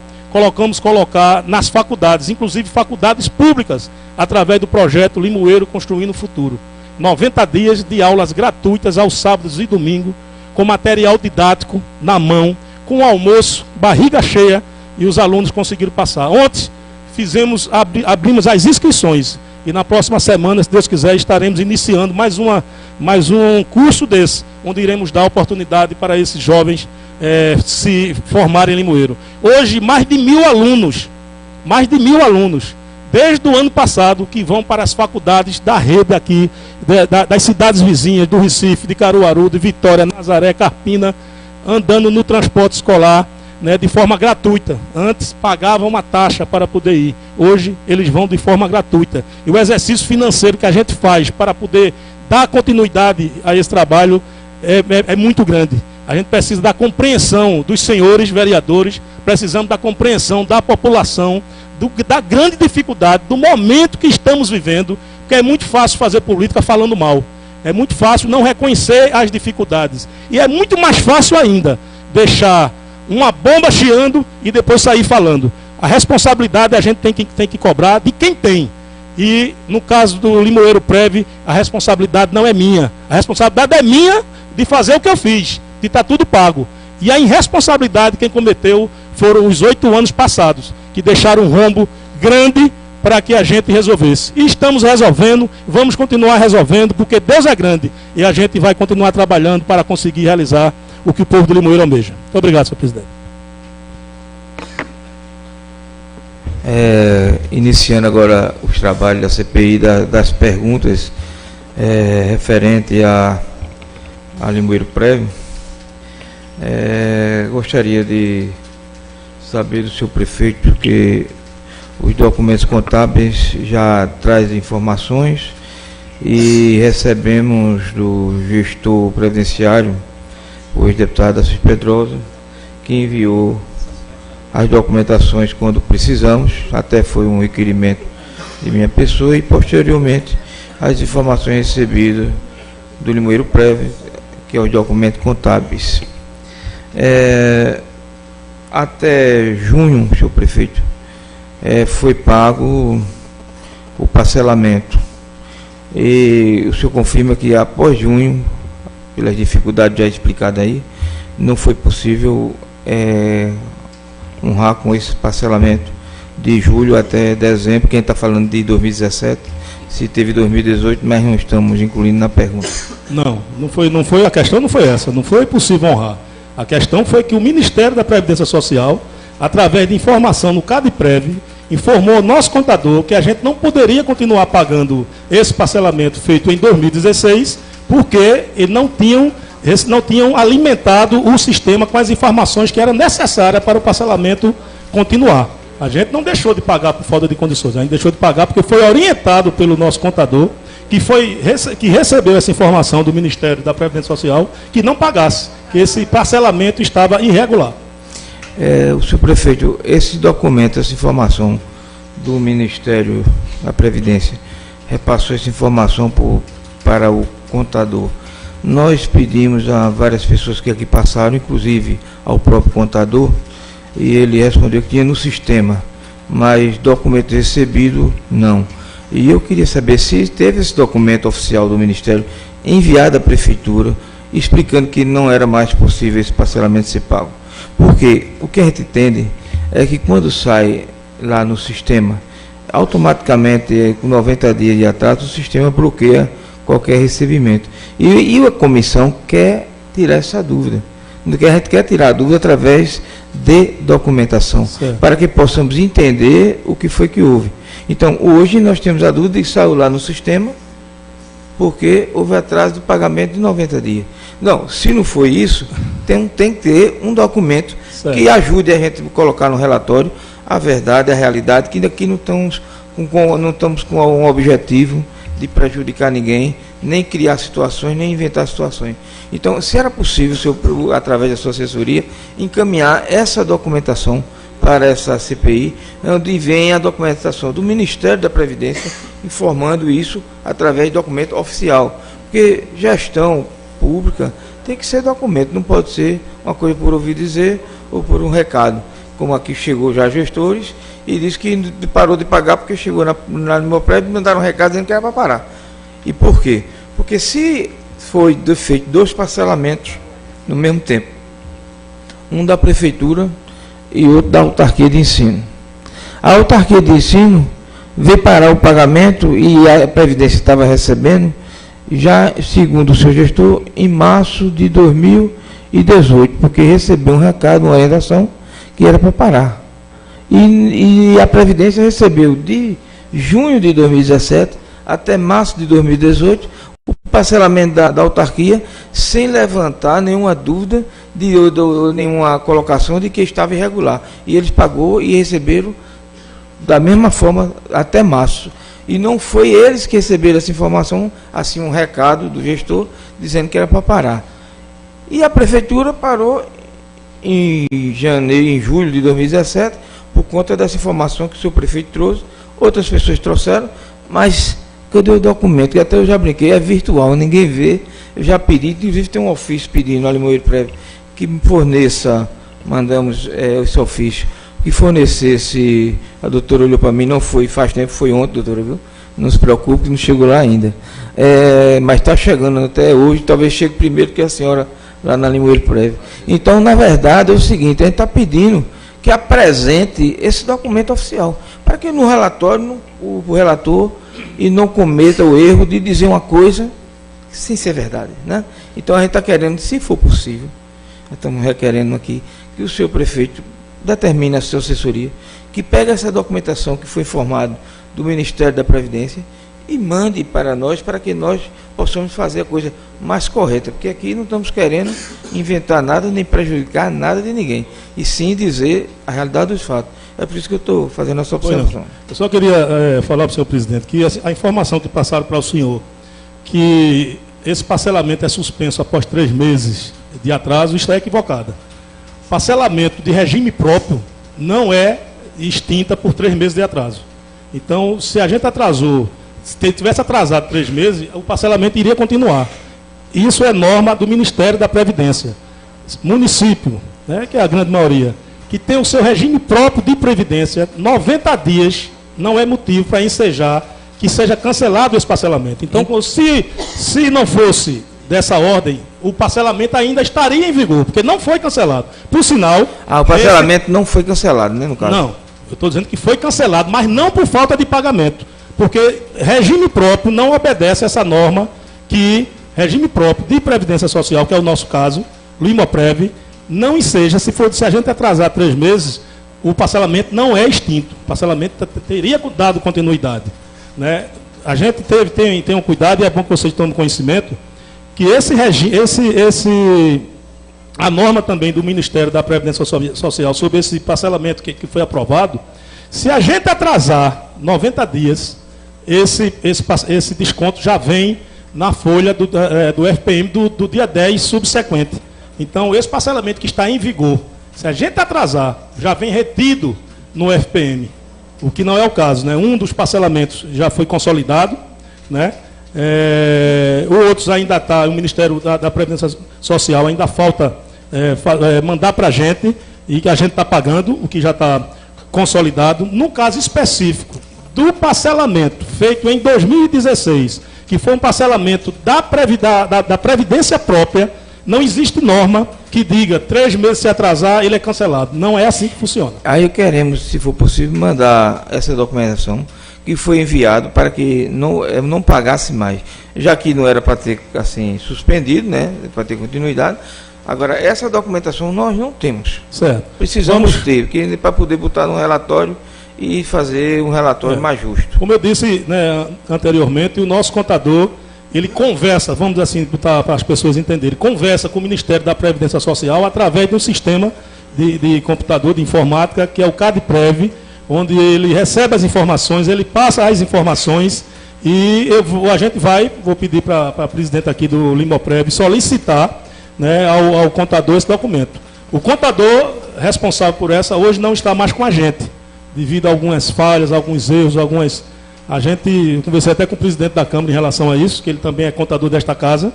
Colocar nas faculdades, inclusive faculdades públicas, através do projeto Limoeiro Construindo o Futuro. 90 dias de aulas gratuitas aos sábados e domingos, com material didático na mão, com almoço, barriga cheia, e os alunos conseguiram passar. Ontem abrimos as inscrições, e na próxima semana, se Deus quiser, estaremos iniciando mais um curso desse, onde iremos dar oportunidade para esses jovens se formarem em Limoeiro. Hoje, mais de 1.000 alunos, desde o ano passado, que vão para as faculdades da rede aqui, das cidades vizinhas, do Recife, de Caruaru, de Vitória, Nazaré, Carpina, andando no transporte escolar, né, de forma gratuita. Antes pagavam uma taxa para poder ir. Hoje eles vão de forma gratuita. E o exercício financeiro que a gente faz para poder dar continuidade a esse trabalho é muito grande. A gente precisa da compreensão dos senhores vereadores, precisamos da compreensão da população, da grande dificuldade, do momento que estamos vivendo, porque é muito fácil fazer política falando mal. É muito fácil não reconhecer as dificuldades. E é muito mais fácil ainda deixar uma bomba chiando e depois sair falando. A responsabilidade a gente tem que cobrar de quem tem. E no caso do Limoeiro Prev, a responsabilidade não é minha. A responsabilidade é minha de fazer o que eu fiz, de estar tudo pago. E a irresponsabilidade quem cometeu foram os 8 anos passados, que deixaram um rombo grande para que a gente resolvesse. E estamos resolvendo, vamos continuar resolvendo, porque Deus é grande. E a gente vai continuar trabalhando para conseguir realizar o que o povo de Limoeiro almeja. Muito obrigado, senhor presidente. Iniciando agora os trabalhos da CPI, das perguntas referente a Limoeiro Prev, gostaria de saber do senhor prefeito, porque os documentos contábeis já trazem informações e recebemos do gestor previdenciário, o ex-deputado Assis Pedrosa, que enviou as documentações quando precisamos, até foi um requerimento de minha pessoa, e posteriormente as informações recebidas do Limoeiro Prev, que é os documentos contábeis. Até junho, senhor prefeito, foi pago o parcelamento. E o senhor confirma que após junho, pelas dificuldades já explicadas aí, não foi possível honrar com esse parcelamento de julho até dezembro. Quem está falando de 2017, se teve 2018, mas não estamos incluindo na pergunta. Não foi, a questão não foi essa, não foi possível honrar. A questão foi que o Ministério da Previdência Social, através de informação no CadPrev, informou ao nosso contador que a gente não poderia continuar pagando esse parcelamento feito em 2016, porque eles não tinham alimentado o sistema com as informações que eram necessárias para o parcelamento continuar. A gente não deixou de pagar por falta de condições, a gente deixou de pagar porque foi orientado pelo nosso contador, que recebeu essa informação do Ministério da Previdência Social, que não pagasse, que esse parcelamento estava irregular. O senhor prefeito, esse documento, essa informação do Ministério da Previdência, repassou essa informação para o contador. Nós pedimos a várias pessoas que aqui passaram, inclusive ao próprio contador, e ele respondeu que tinha no sistema, mas documento recebido, não. E eu queria saber se teve esse documento oficial do Ministério enviado à Prefeitura, explicando que não era mais possível esse parcelamento ser pago. Porque o que a gente entende é que quando sai lá no sistema, automaticamente, com 90 dias de atraso, o sistema bloqueia qualquer recebimento. E a comissão quer tirar essa dúvida. A gente quer tirar a dúvida através de documentação, certo, para que possamos entender o que foi que houve. Então, hoje nós temos a dúvida de que saiu lá no sistema, porque houve atraso de pagamento de 90 dias. Não, se não foi isso, tem que ter um documento, certo, que ajude a gente a colocar no relatório a verdade, a realidade, que aqui não estamos com um objetivo de prejudicar ninguém, nem criar situações, nem inventar situações. Então, se era possível, senhor, através da sua assessoria, encaminhar essa documentação para essa CPI, onde vem a documentação do Ministério da Previdência, informando isso através de documento oficial. Porque gestão pública tem que ser documento, não pode ser uma coisa por ouvir dizer ou por um recado. Como aqui chegou já gestores e disse que parou de pagar porque chegou no meu prédio e mandaram um recado dizendo que era para parar. E por quê? Porque se foi feito 2 parcelamentos no mesmo tempo, um da Prefeitura e outro da autarquia de ensino. A autarquia de ensino veio parar o pagamento e a Previdência estava recebendo, já segundo o seu gestor, em março de 2018. e 18, porque recebeu um recado, uma orientação, que era para parar. E a Previdência recebeu de junho de 2017 até março de 2018 o parcelamento da autarquia, sem levantar nenhuma dúvida, nenhuma colocação de que estava irregular. E eles pagou e receberam da mesma forma até março. E não foi eles que receberam essa informação, assim, um recado do gestor, dizendo que era para parar. E a prefeitura parou em julho de 2017, por conta dessa informação que o seu prefeito trouxe, outras pessoas trouxeram, mas cadê o documento? Que até eu já brinquei, é virtual, ninguém vê. Eu já pedi, inclusive tem um ofício pedindo a Limoeiro Prévio que me forneça, mandamos esse ofício, que fornecesse, a doutora olhou para mim, não foi, faz tempo, foi ontem, doutora, viu? Não se preocupe, não chegou lá ainda. Mas está chegando até hoje, talvez chegue primeiro que a senhora lá na Limoeiro Prévio. Então, na verdade, é o seguinte, a gente está pedindo que apresente esse documento oficial, para que no relatório, o relator e não cometa o erro de dizer uma coisa sem ser verdade, né? Então a gente está querendo, se for possível, estamos requerendo aqui que o senhor prefeito determine a sua assessoria, que pegue essa documentação que foi informado do Ministério da Previdência e mande para nós, para que nós possamos fazer a coisa mais correta, porque aqui não estamos querendo inventar nada, nem prejudicar nada de ninguém, e sim dizer a realidade dos fatos. É por isso que eu estou fazendo essa observação. Eu só queria falar para o senhor presidente que a informação que passaram para o senhor, que esse parcelamento é suspenso após 3 meses de atraso, está equivocada. Parcelamento de regime próprio não é extinta por 3 meses de atraso. Então, se a gente atrasou, se tivesse atrasado 3 meses, o parcelamento iria continuar. Isso é norma do Ministério da Previdência. Município, né, que é a grande maioria, que tem o seu regime próprio de previdência, 90 dias não é motivo para ensejar que seja cancelado esse parcelamento. Então, se não fosse dessa ordem, o parcelamento ainda estaria em vigor, porque não foi cancelado. Por sinal... o parcelamento não foi cancelado, né, no caso? Não, eu estou dizendo que foi cancelado, mas não por falta de pagamento, porque regime próprio não obedece a essa norma que regime próprio de previdência social, que é o nosso caso, Limoprev, não enseja, se a gente atrasar 3 meses, o parcelamento não é extinto, o parcelamento teria dado continuidade, né? A gente tem um cuidado, e é bom que vocês tomem conhecimento, que a norma também do Ministério da Previdência Social sobre esse parcelamento que foi aprovado, se a gente atrasar 90 dias, esse desconto já vem na folha do FPM do dia 10 subsequente. Então, esse parcelamento que está em vigor, se a gente atrasar, já vem retido no FPM, o que não é o caso, né? Um dos parcelamentos já foi consolidado, né? Outros ainda está, o Ministério da Previdência Social ainda falta mandar para a gente, e que a gente está pagando, o que já está consolidado. No caso específico do parcelamento feito em 2016, que foi um parcelamento da Previdência própria, não existe norma que diga 3 meses se atrasar, ele é cancelado. Não é assim que funciona. Aí queremos, se for possível, mandar essa documentação que foi enviado para que não pagasse mais. Já que não era para ter assim suspendido, né, para ter continuidade. Agora, essa documentação nós não temos. Certo. Precisamos ter, porque para poder botar no relatório e fazer um relatório mais justo. Como eu disse, né, anteriormente, o nosso contador, ele conversa, vamos assim, para as pessoas entenderem, conversa com o Ministério da Previdência Social através de um sistema de computador, de informática, que é o CadPrev, onde ele recebe as informações, ele passa as informações e vou pedir para a presidente aqui do Limoprev solicitar, né, ao contador esse documento. O contador responsável por essa hoje não está mais com a gente, devido a algumas falhas, alguns erros, eu conversei até com o presidente da Câmara em relação a isso, que ele também é contador desta casa,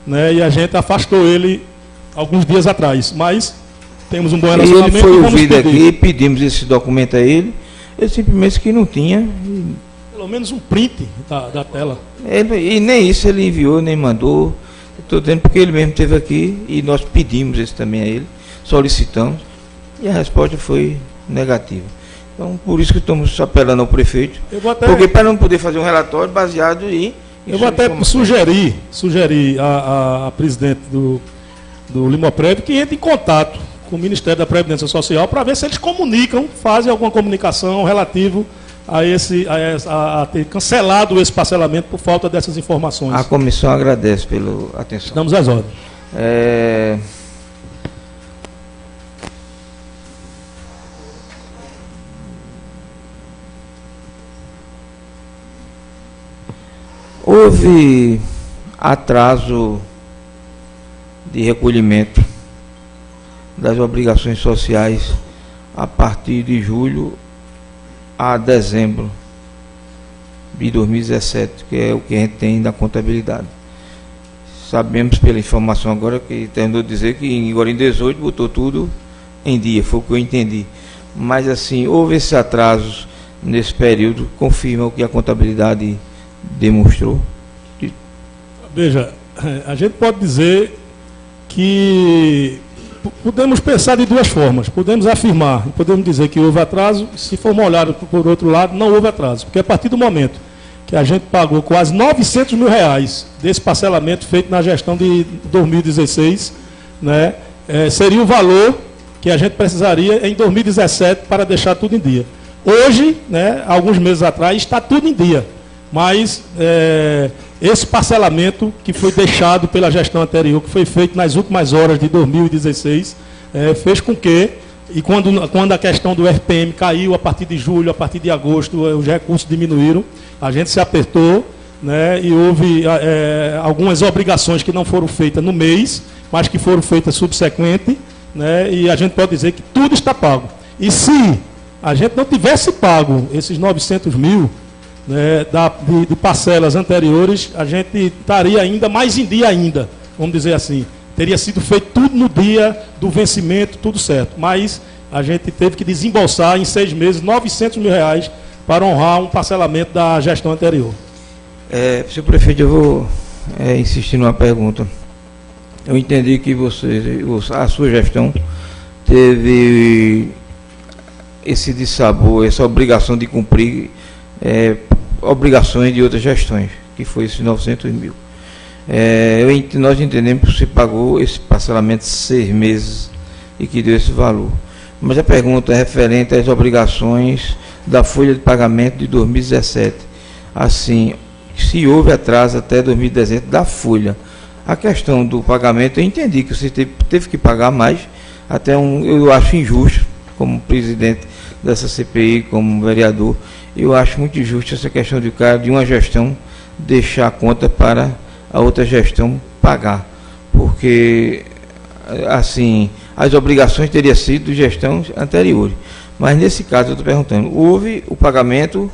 né, e a gente afastou ele alguns dias atrás, mas temos um bom relacionamento. Ele foi ouvido aqui, pedimos esse documento a ele simplesmente disse que não tinha. Pelo menos um print da tela. E nem isso ele enviou, nem mandou. Estou dizendo porque ele mesmo esteve aqui e nós pedimos isso também a ele, solicitamos, e a resposta foi negativa. Então, por isso que estamos apelando ao prefeito, porque para não poder fazer um relatório baseado em... Eu vou até sugerir a presidente do do Limoprev, que entre em contato com o Ministério da Previdência Social para ver se eles comunicam, fazem alguma comunicação relativo a ter cancelado esse parcelamento por falta dessas informações. A comissão agradece pela atenção. Estamos às ordens. Houve atraso de recolhimento das obrigações sociais a partir de julho a dezembro de 2017, que é o que a gente tem da contabilidade. Sabemos pela informação agora que terminou de dizer que agora em 18 botou tudo em dia, foi o que eu entendi. Mas assim, houve esses atrasos nesse período, confirma o que a contabilidade demonstrou. Veja, a gente pode dizer que podemos pensar de duas formas. Podemos afirmar, podemos dizer que houve atraso, se formos olhar por outro lado, não houve atraso. Porque a partir do momento que a gente pagou quase 900 mil reais desse parcelamento feito na gestão de 2016, né, seria o valor que a gente precisaria em 2017 para deixar tudo em dia. Hoje, né, alguns meses atrás, está tudo em dia. Mas esse parcelamento que foi deixado pela gestão anterior, que foi feito nas últimas horas de 2016, fez com que, e quando a questão do RPM caiu a partir de julho, a partir de agosto, os recursos diminuíram, a gente se apertou, né, e houve algumas obrigações que não foram feitas no mês, mas que foram feitas subsequente, né, e a gente pode dizer que tudo está pago. E se a gente não tivesse pago esses 900 mil, né, de parcelas anteriores, a gente estaria ainda mais em dia ainda, vamos dizer assim. Teria sido feito tudo no dia do vencimento, tudo certo. Mas a gente teve que desembolsar em 6 meses 900 mil reais para honrar um parcelamento da gestão anterior. Senhor prefeito, eu vou insistir numa pergunta. Eu entendi que a sua gestão teve esse dissabor, essa obrigação de cumprir obrigações de outras gestões, que foi esses 900 mil. Nós entendemos que você pagou esse parcelamento de 6 meses e que deu esse valor. Mas a pergunta é referente às obrigações da folha de pagamento de 2017. Assim, se houve atraso até 2017 da folha. A questão do pagamento, eu entendi que você teve que pagar mais, eu acho injusto, como presidente dessa CPI, como vereador, eu acho muito injusto essa questão de uma gestão deixar a conta para a outra gestão pagar, porque assim, as obrigações teriam sido de gestões anteriores, mas nesse caso eu estou perguntando, houve o pagamento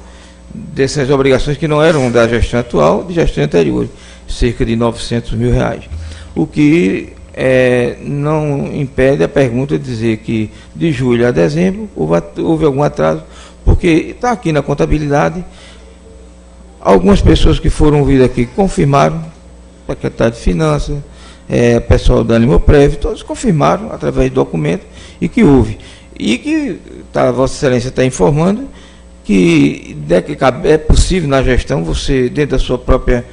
dessas obrigações que não eram da gestão atual, de gestão anterior, cerca de 900 mil reais, o que não impede a pergunta de dizer que de julho a dezembro houve algum atraso, porque está aqui na contabilidade, algumas pessoas que foram ouvidas aqui confirmaram, o secretário de Finanças, pessoal da Limoprev, todos confirmaram através de documento e que houve. E que Vossa Excelência está informando que é possível na gestão você, dentro da sua própria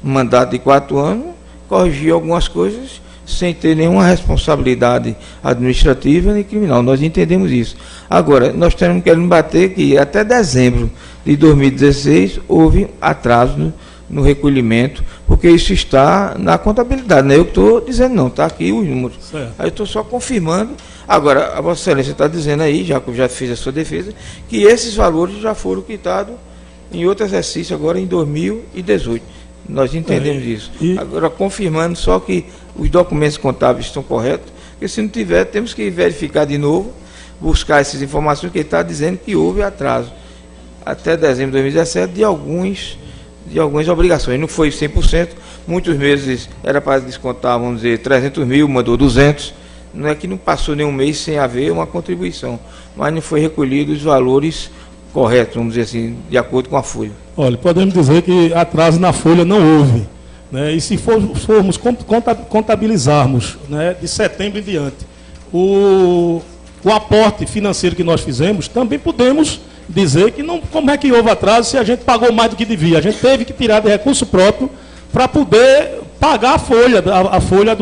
mandato de 4 anos, corrigir algumas coisas sem ter nenhuma responsabilidade administrativa nem criminal. Nós entendemos isso. Agora, nós temos que bater que até dezembro de 2016 houve atraso no recolhimento, porque isso está na contabilidade. Não é eu que estou dizendo, não, está aqui os números. Certo. Aí eu estou só confirmando. Agora, a Vossa Excelência está dizendo aí, já que eu já fiz a sua defesa, que esses valores já foram quitados em outro exercício, agora em 2018. Nós entendemos isso. Agora, confirmando só que os documentos contábeis estão corretos, porque se não tiver, temos que verificar de novo, buscar essas informações, que ele está dizendo que houve atraso até dezembro de 2017 de algumas obrigações. Não foi 100%, muitos meses era para descontar, vamos dizer, 300 mil, mandou 200, não é que não passou nenhum mês sem haver uma contribuição, mas não foi recolhido os valores corretos, vamos dizer assim, de acordo com a folha. Olha, podemos dizer que atraso na folha não houve, né? E se formos contabilizarmos, né, de setembro em diante, o aporte financeiro que nós fizemos, também podemos dizer que não, como é que houve atraso se a gente pagou mais do que devia? A gente teve que tirar de recurso próprio para poder pagar a folha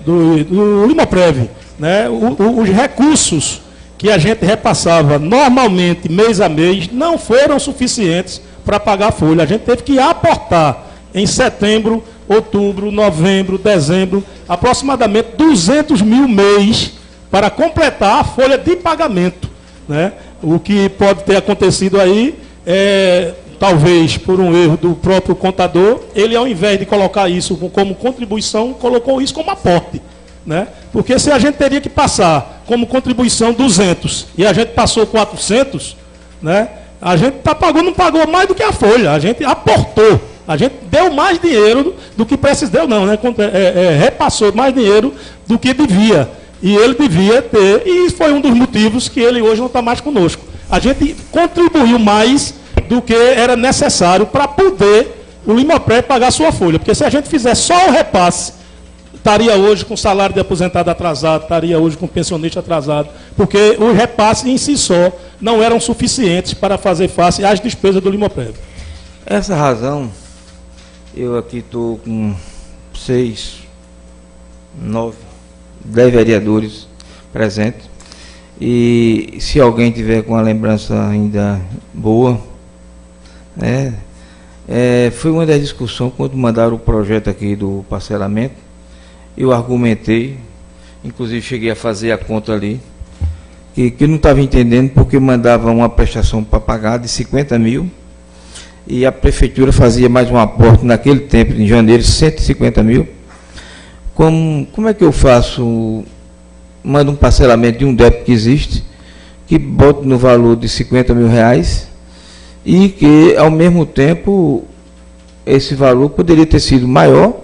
do Limoprev, né? Os recursos que a gente repassava normalmente, mês a mês, não foram suficientes para pagar a folha. A gente teve que aportar em setembro, outubro, novembro, dezembro, aproximadamente 200 mil mês para completar a folha de pagamento, né? O que pode ter acontecido aí é, talvez por um erro do próprio contador, ele ao invés de colocar isso como contribuição, colocou isso como aporte, né? Porque se a gente teria que passar como contribuição 200 e a gente passou 400, né? A gente não pagou mais do que a folha, a gente aportou, a gente deu mais dinheiro do que precisou, não, né? Repassou mais dinheiro do que devia. E ele devia ter, e foi um dos motivos que ele hoje não está mais conosco. A gente contribuiu mais do que era necessário para poder o Limoprev pagar sua folha. Porque se a gente fizer só o repasse, estaria hoje com salário de aposentado atrasado, estaria hoje com pensionista atrasado, porque os repasses em si só não eram suficientes para fazer face às despesas do Limoprev. Essa razão, eu aqui estou com 6, 9, 10 vereadores presentes, e se alguém tiver com a lembrança ainda boa, né, foi uma das discussões quando mandaram o projeto aqui do parcelamento. Eu argumentei, inclusive cheguei a fazer a conta ali, que não estava entendendo porque mandava uma prestação para pagar de 50 mil e a prefeitura fazia mais um aporte naquele tempo, em janeiro, 150 mil. Como é que eu faço? Mando um parcelamento de um débito que existe, que boto no valor de 50 mil reais e que, ao mesmo tempo, esse valor poderia ter sido maior,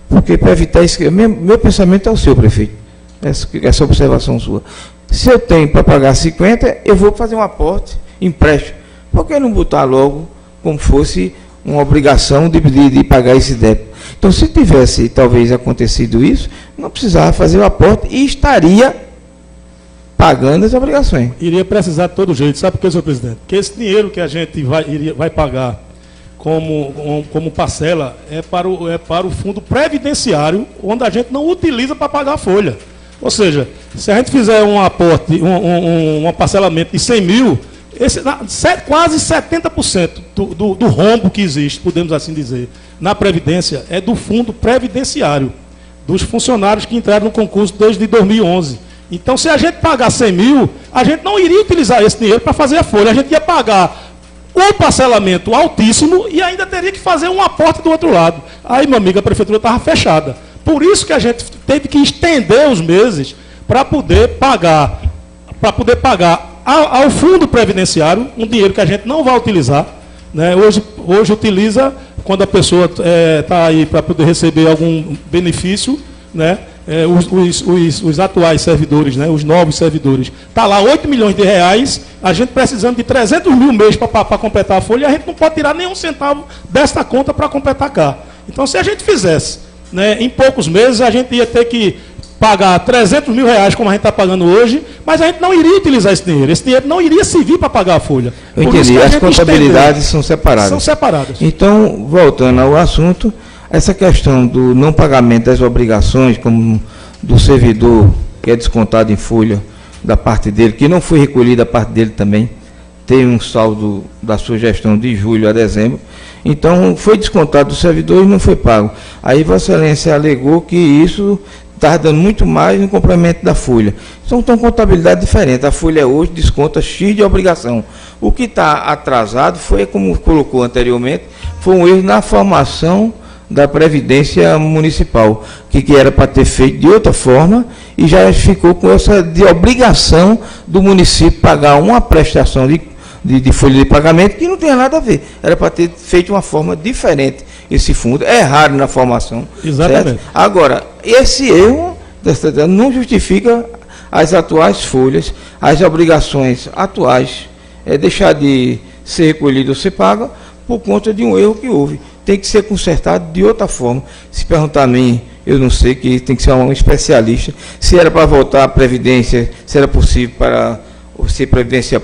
porque para evitar isso, meu pensamento é o seu, prefeito, essa observação sua. Se eu tenho para pagar 50, eu vou fazer um aporte, empréstimo. Por que não botar logo como fosse uma obrigação de pagar esse débito? Então, se tivesse, talvez, acontecido isso, não precisava fazer o aporte e estaria pagando as obrigações. Iria precisar de todo jeito. Sabe por quê, senhor presidente? Porque esse dinheiro que a gente vai pagar como parcela é para o fundo previdenciário, onde a gente não utiliza para pagar a folha. Ou seja, se a gente fizer um aporte, um parcelamento de 100 mil, quase 70% do rombo que existe, podemos assim dizer, na Previdência, é do fundo previdenciário, dos funcionários que entraram no concurso desde 2011. Então, se a gente pagar 100 mil, a gente não iria utilizar esse dinheiro para fazer a folha, a gente ia pagar um parcelamento altíssimo e ainda teria que fazer um aporte do outro lado. Aí, meu amigo, a prefeitura estava fechada. Por isso que a gente teve que estender os meses para poder pagar ao fundo previdenciário, um dinheiro que a gente não vai utilizar, né? Hoje utiliza quando a pessoa está aí para poder receber algum benefício, né? Os atuais servidores, né? Os novos servidores. Está lá 8 milhões de reais, a gente precisando de 300 mil mês para completar a folha, e a gente não pode tirar nenhum centavo desta conta para completar cá. Então, se a gente fizesse, né, em poucos meses, a gente ia ter que pagar 300 mil reais, como a gente está pagando hoje, mas a gente não iria utilizar esse dinheiro não iria servir para pagar a folha. Eu entendi, as contabilidades são separadas. São separadas. Então, voltando ao assunto, essa questão do não pagamento das obrigações, como do servidor que é descontado em folha da parte dele, que não foi recolhida a parte dele também, tem um saldo da sua gestão de julho a dezembro, então foi descontado do servidor e não foi pago. Aí Vossa Excelência alegou que isso está dando muito mais no complemento da folha. São contabilidade diferente. A folha hoje desconta X de obrigação. O que está atrasado foi, como colocou anteriormente, foi um erro na formação da Previdência Municipal, que era para ter feito de outra forma, e já ficou com essa de obrigação do município pagar uma prestação de folha de pagamento que não tem nada a ver. Era para ter feito de uma forma diferente esse fundo. É raro na formação. Exatamente. Certo? Agora, esse erro não justifica as atuais folhas, as obrigações atuais, deixar de ser recolhido ou ser paga por conta de um erro que houve. Tem que ser consertado de outra forma. Se perguntar a mim, eu não sei, que tem que ser um especialista. Se era para voltar à Previdência, se era possível para ser Previdência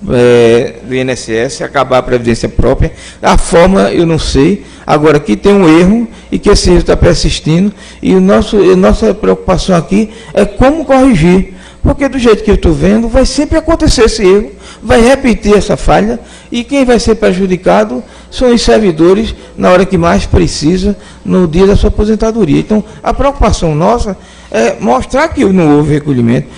do INSS, acabar a previdência própria. A forma eu não sei, agora que tem um erro e que esse erro está persistindo, e nossa preocupação aqui é como corrigir, porque do jeito que eu estou vendo, vai sempre acontecer esse erro, vai repetir essa falha, e quem vai ser prejudicado são os servidores na hora que mais precisa, no dia da sua aposentadoria. Então, a preocupação nossa é mostrar que não houve recolhimento,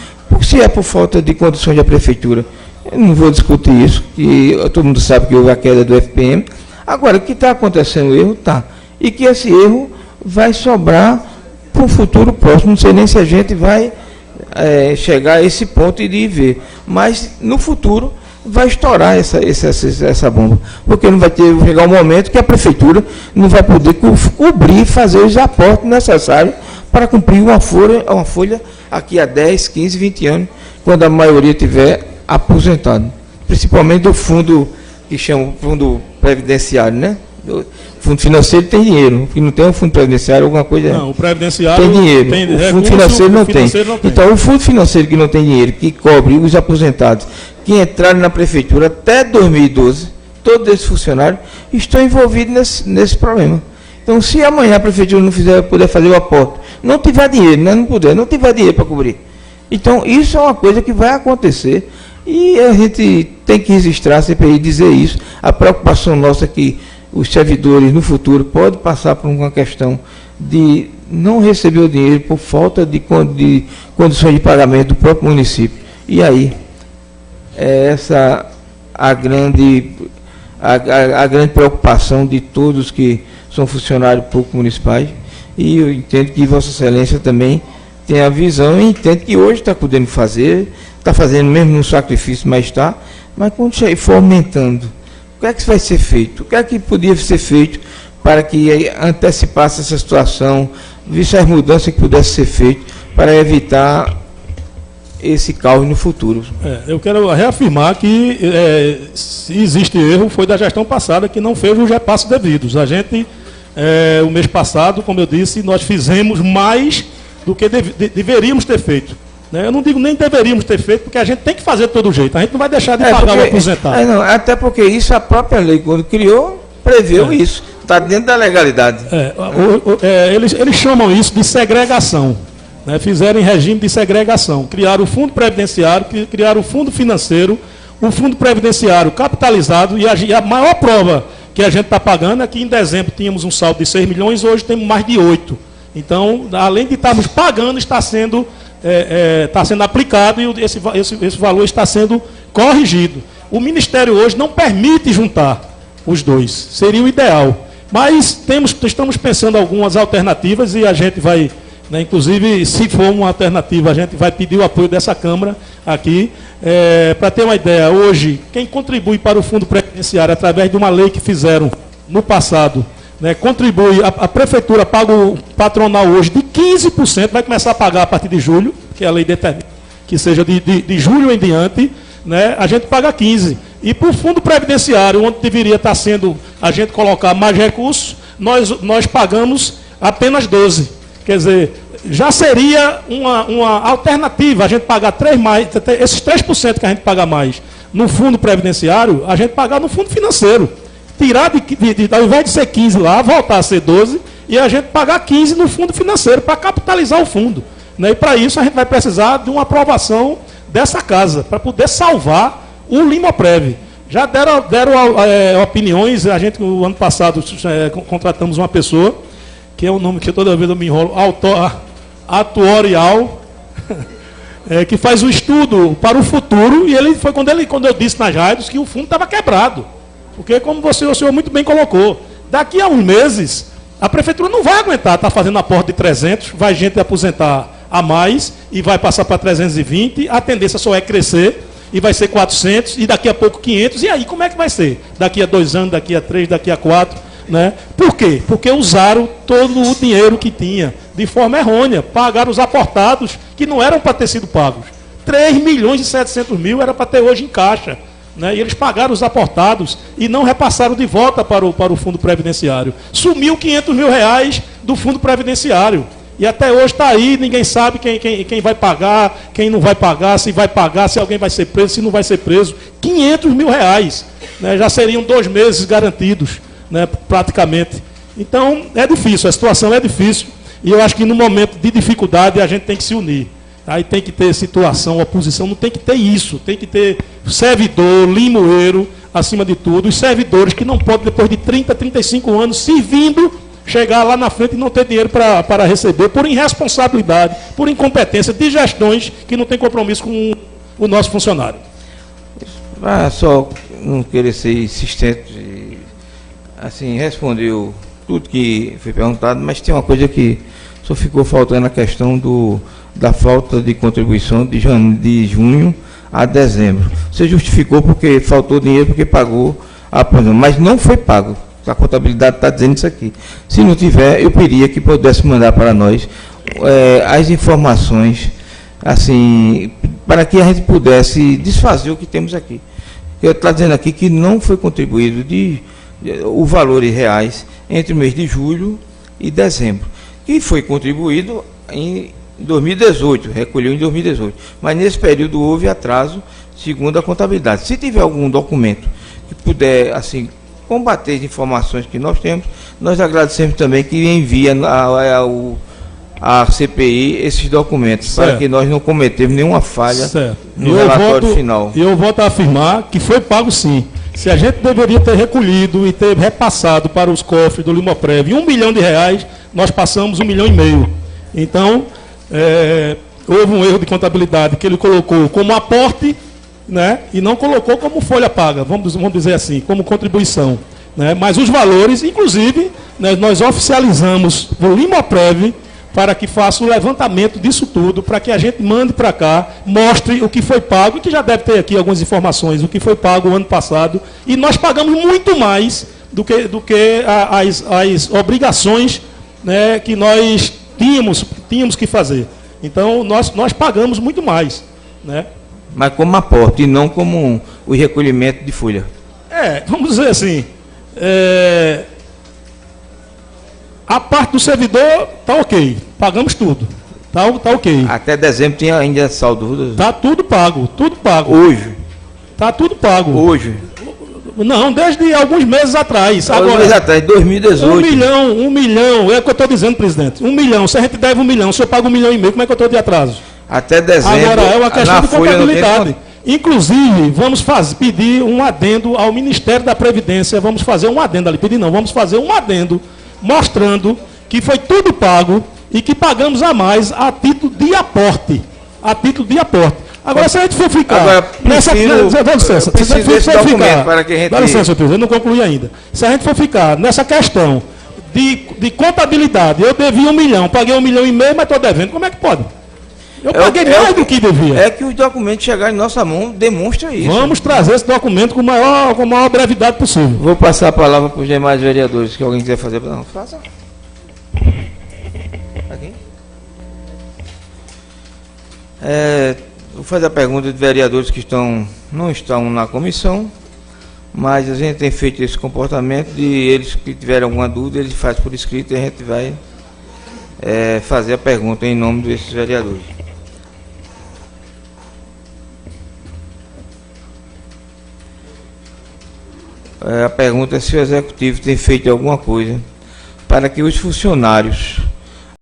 se é por falta de condições da prefeitura. Eu não vou discutir isso, que todo mundo sabe que houve a queda do FPM. Agora, que está acontecendo o erro, está. E que esse erro vai sobrar para o futuro próximo. Não sei nem se a gente vai chegar a esse ponto e de ver. Mas, no futuro, vai estourar essa bomba. Porque não vai chegar um momento que a prefeitura não vai poder cobrir, fazer os aportes necessários para cumprir uma folha aqui a 10, 15, 20 anos, quando a maioria tiver aposentado. Principalmente do fundo, que chama fundo previdenciário, né? O fundo financeiro tem dinheiro, que não tem um fundo previdenciário, alguma coisa... Não, o previdenciário tem dinheiro, o fundo financeiro não tem. Então, o fundo financeiro que não tem dinheiro, que cobre os aposentados, que entraram na prefeitura até 2012, todos esses funcionários estão envolvidos nesse problema. Então, se amanhã a prefeitura não puder fazer o aporte, não tiver dinheiro, né? Não tiver dinheiro para cobrir. Então, isso é uma coisa que vai acontecer e a gente tem que registrar, CPI, dizer isso. A preocupação nossa é que os servidores, no futuro, podem passar por uma questão de não receber o dinheiro por falta de condições de pagamento do próprio município. E aí, essa a grande preocupação de todos que são funcionários públicos municipais, e eu entendo que Vossa Excelência também tem a visão e entende que hoje está podendo fazer, está fazendo mesmo no sacrifício, mas quando for aumentando, o que é que vai ser feito? O que é que podia ser feito para que antecipasse essa situação, visse as mudanças que pudessem ser feitas para evitar esse caos no futuro? Eu quero reafirmar que se existe erro, foi da gestão passada que não fez os repassos devidos. A gente, o mês passado, como eu disse, nós fizemos mais do que deveríamos ter feito. Eu não digo nem deveríamos ter feito, porque a gente tem que fazer de todo jeito. A gente não vai deixar de pagar o aposentado. Não, até porque isso, a própria lei, quando criou, preveu isso. Está dentro da legalidade. Eles chamam isso de segregação. Fizeram em regime de segregação. Criaram o fundo previdenciário, criaram o fundo financeiro, o fundo previdenciário capitalizado, e a maior prova que a gente está pagando é que em dezembro tínhamos um saldo de 6 milhões, hoje temos mais de 8. Então, além de estarmos pagando, está sendo aplicado e esse valor está sendo corrigido. O Ministério hoje não permite juntar os dois, seria o ideal. Mas estamos pensando algumas alternativas e a gente vai, inclusive, se for uma alternativa, a gente vai pedir o apoio dessa Câmara aqui. Para ter uma ideia, hoje, quem contribui para o Fundo Previdenciário, através de uma lei que fizeram no passado, contribui, a Prefeitura paga o patronal hoje de 15%, vai começar a pagar a partir de julho, que a lei determina que seja de julho em diante, a gente paga 15%. E para o Fundo Previdenciário, onde deveria estar sendo a gente colocar mais recursos, nós pagamos apenas 12%. Quer dizer, já seria uma alternativa a gente pagar esses 3% que a gente paga mais no Fundo Previdenciário, a gente pagar no Fundo Financeiro. Tirar ao invés de ser 15 lá, voltar a ser 12 e a gente pagar 15 no Fundo Financeiro para capitalizar o fundo. E para isso a gente vai precisar de uma aprovação dessa casa, para poder salvar o Limoprev. Já deram opiniões, a gente, o ano passado, contratamos uma pessoa, que é um nome que toda vez eu me enrolo, atuarial, que faz o estudo para o futuro, e ele foi quando eu disse nas rádios que o fundo estava quebrado. Porque, como o senhor muito bem colocou, daqui a uns meses, a Prefeitura não vai aguentar estar fazendo aporte de 300, vai gente aposentar a mais, e vai passar para 320, a tendência só é crescer, e vai ser 400, e daqui a pouco 500, e aí como é que vai ser? Daqui a 2 anos, daqui a 3, daqui a 4... Por quê? Porque usaram todo o dinheiro que tinha de forma errônea, pagaram os aportados que não eram para ter sido pagos. 3 milhões e 700 mil era para ter hoje em caixa, e eles pagaram os aportados e não repassaram de volta para o Fundo Previdenciário. Sumiu 500 mil reais do Fundo Previdenciário. E até hoje está aí, ninguém sabe quem vai pagar, quem não vai pagar, se alguém vai ser preso, se não vai ser preso. R$500 mil, né? Já seriam 2 meses garantidos, né, praticamente. Então, é difícil, a situação é difícil. E eu acho que no momento de dificuldade a gente tem que se unir. Aí tem que ter situação, oposição, não tem que ter isso. Tem que ter servidor, limoeiro, acima de tudo. Os servidores que não podem, depois de 30, 35 anos, servindo, chegar lá na frente e não ter dinheiro para receber, por irresponsabilidade, por incompetência de gestões que não têm compromisso com o nosso funcionário. Só não querer ser insistente, assim, respondeu tudo que foi perguntado, mas tem uma coisa que só ficou faltando, a questão da falta de contribuição de junho a dezembro. Você justificou porque faltou dinheiro, porque pagou a pandemia, mas não foi pago. A contabilidade está dizendo isso aqui. Se não tiver, eu pediria que pudesse mandar para nós as informações, assim, para que a gente pudesse desfazer o que temos aqui. Eu estou dizendo aqui que não foi contribuído os valores reais entre o mês de julho e dezembro, que foi contribuído em 2018, recolheu em 2018. Mas nesse período houve atraso, segundo a contabilidade. Se tiver algum documento que puder, assim, combater as informações que nós temos, nós agradecemos também que envia a CPI esses documentos, certo, para que nós não cometemos nenhuma falha, certo, no relatório final. E eu volto a afirmar que foi pago sim. Se a gente deveria ter recolhido e ter repassado para os cofres do Limoprev R$1 milhão, nós passamos R$1,5 milhão. Então, houve um erro de contabilidade que ele colocou como aporte, né, e não colocou como folha paga, vamos dizer assim, como contribuição, né, mas os valores, inclusive, né, nós oficializamos o Limoprev para que faça o levantamento disso tudo, para que a gente mande para cá, mostre o que foi pago, e que já deve ter aqui algumas informações, o que foi pago o ano passado, e nós pagamos muito mais do que as obrigações, né, que nós tínhamos que fazer. Então, nós pagamos muito mais, né? Mas como aporte e não como o recolhimento de folha. Vamos dizer assim, a parte do servidor está ok, pagamos tudo, tá ok. Até dezembro tinha ainda saldo? Está tudo pago, tudo pago. Hoje? Está tudo pago. Hoje? Não, desde alguns meses atrás. Alguns meses atrás, 2018. 1 milhão, é o que eu estou dizendo, presidente. 1 milhão, se a gente deve 1 milhão, se eu pago 1,5 milhão, como é que eu estou de atraso? Até dezembro. Agora, é uma questão de contabilidade. Inclusive, vamos pedir um adendo ao Ministério da Previdência, vamos fazer um adendo ali, vamos fazer um adendo mostrando que foi tudo pago e que pagamos a mais a título de aporte. Agora, se a gente for ficar dá licença, eu não concluí ainda. Se a gente for ficar nessa questão de contabilidade, eu devia 1 milhão, paguei 1,5 milhão, mas estou devendo, como é que pode? Eu paguei mais do que devia. É que os documentos chegarem em nossa mão demonstram isso. Vamos trazer esse documento com a maior brevidade possível. Vou passar a palavra para os demais vereadores, que alguém quiser fazer. Não, faça. Aqui. Vou fazer a pergunta de vereadores que não estão na comissão, mas a gente tem feito esse comportamento de eles que tiverem alguma dúvida, eles fazem por escrito e a gente vai fazer a pergunta em nome desses vereadores. A pergunta é se o Executivo tem feito alguma coisa para que os funcionários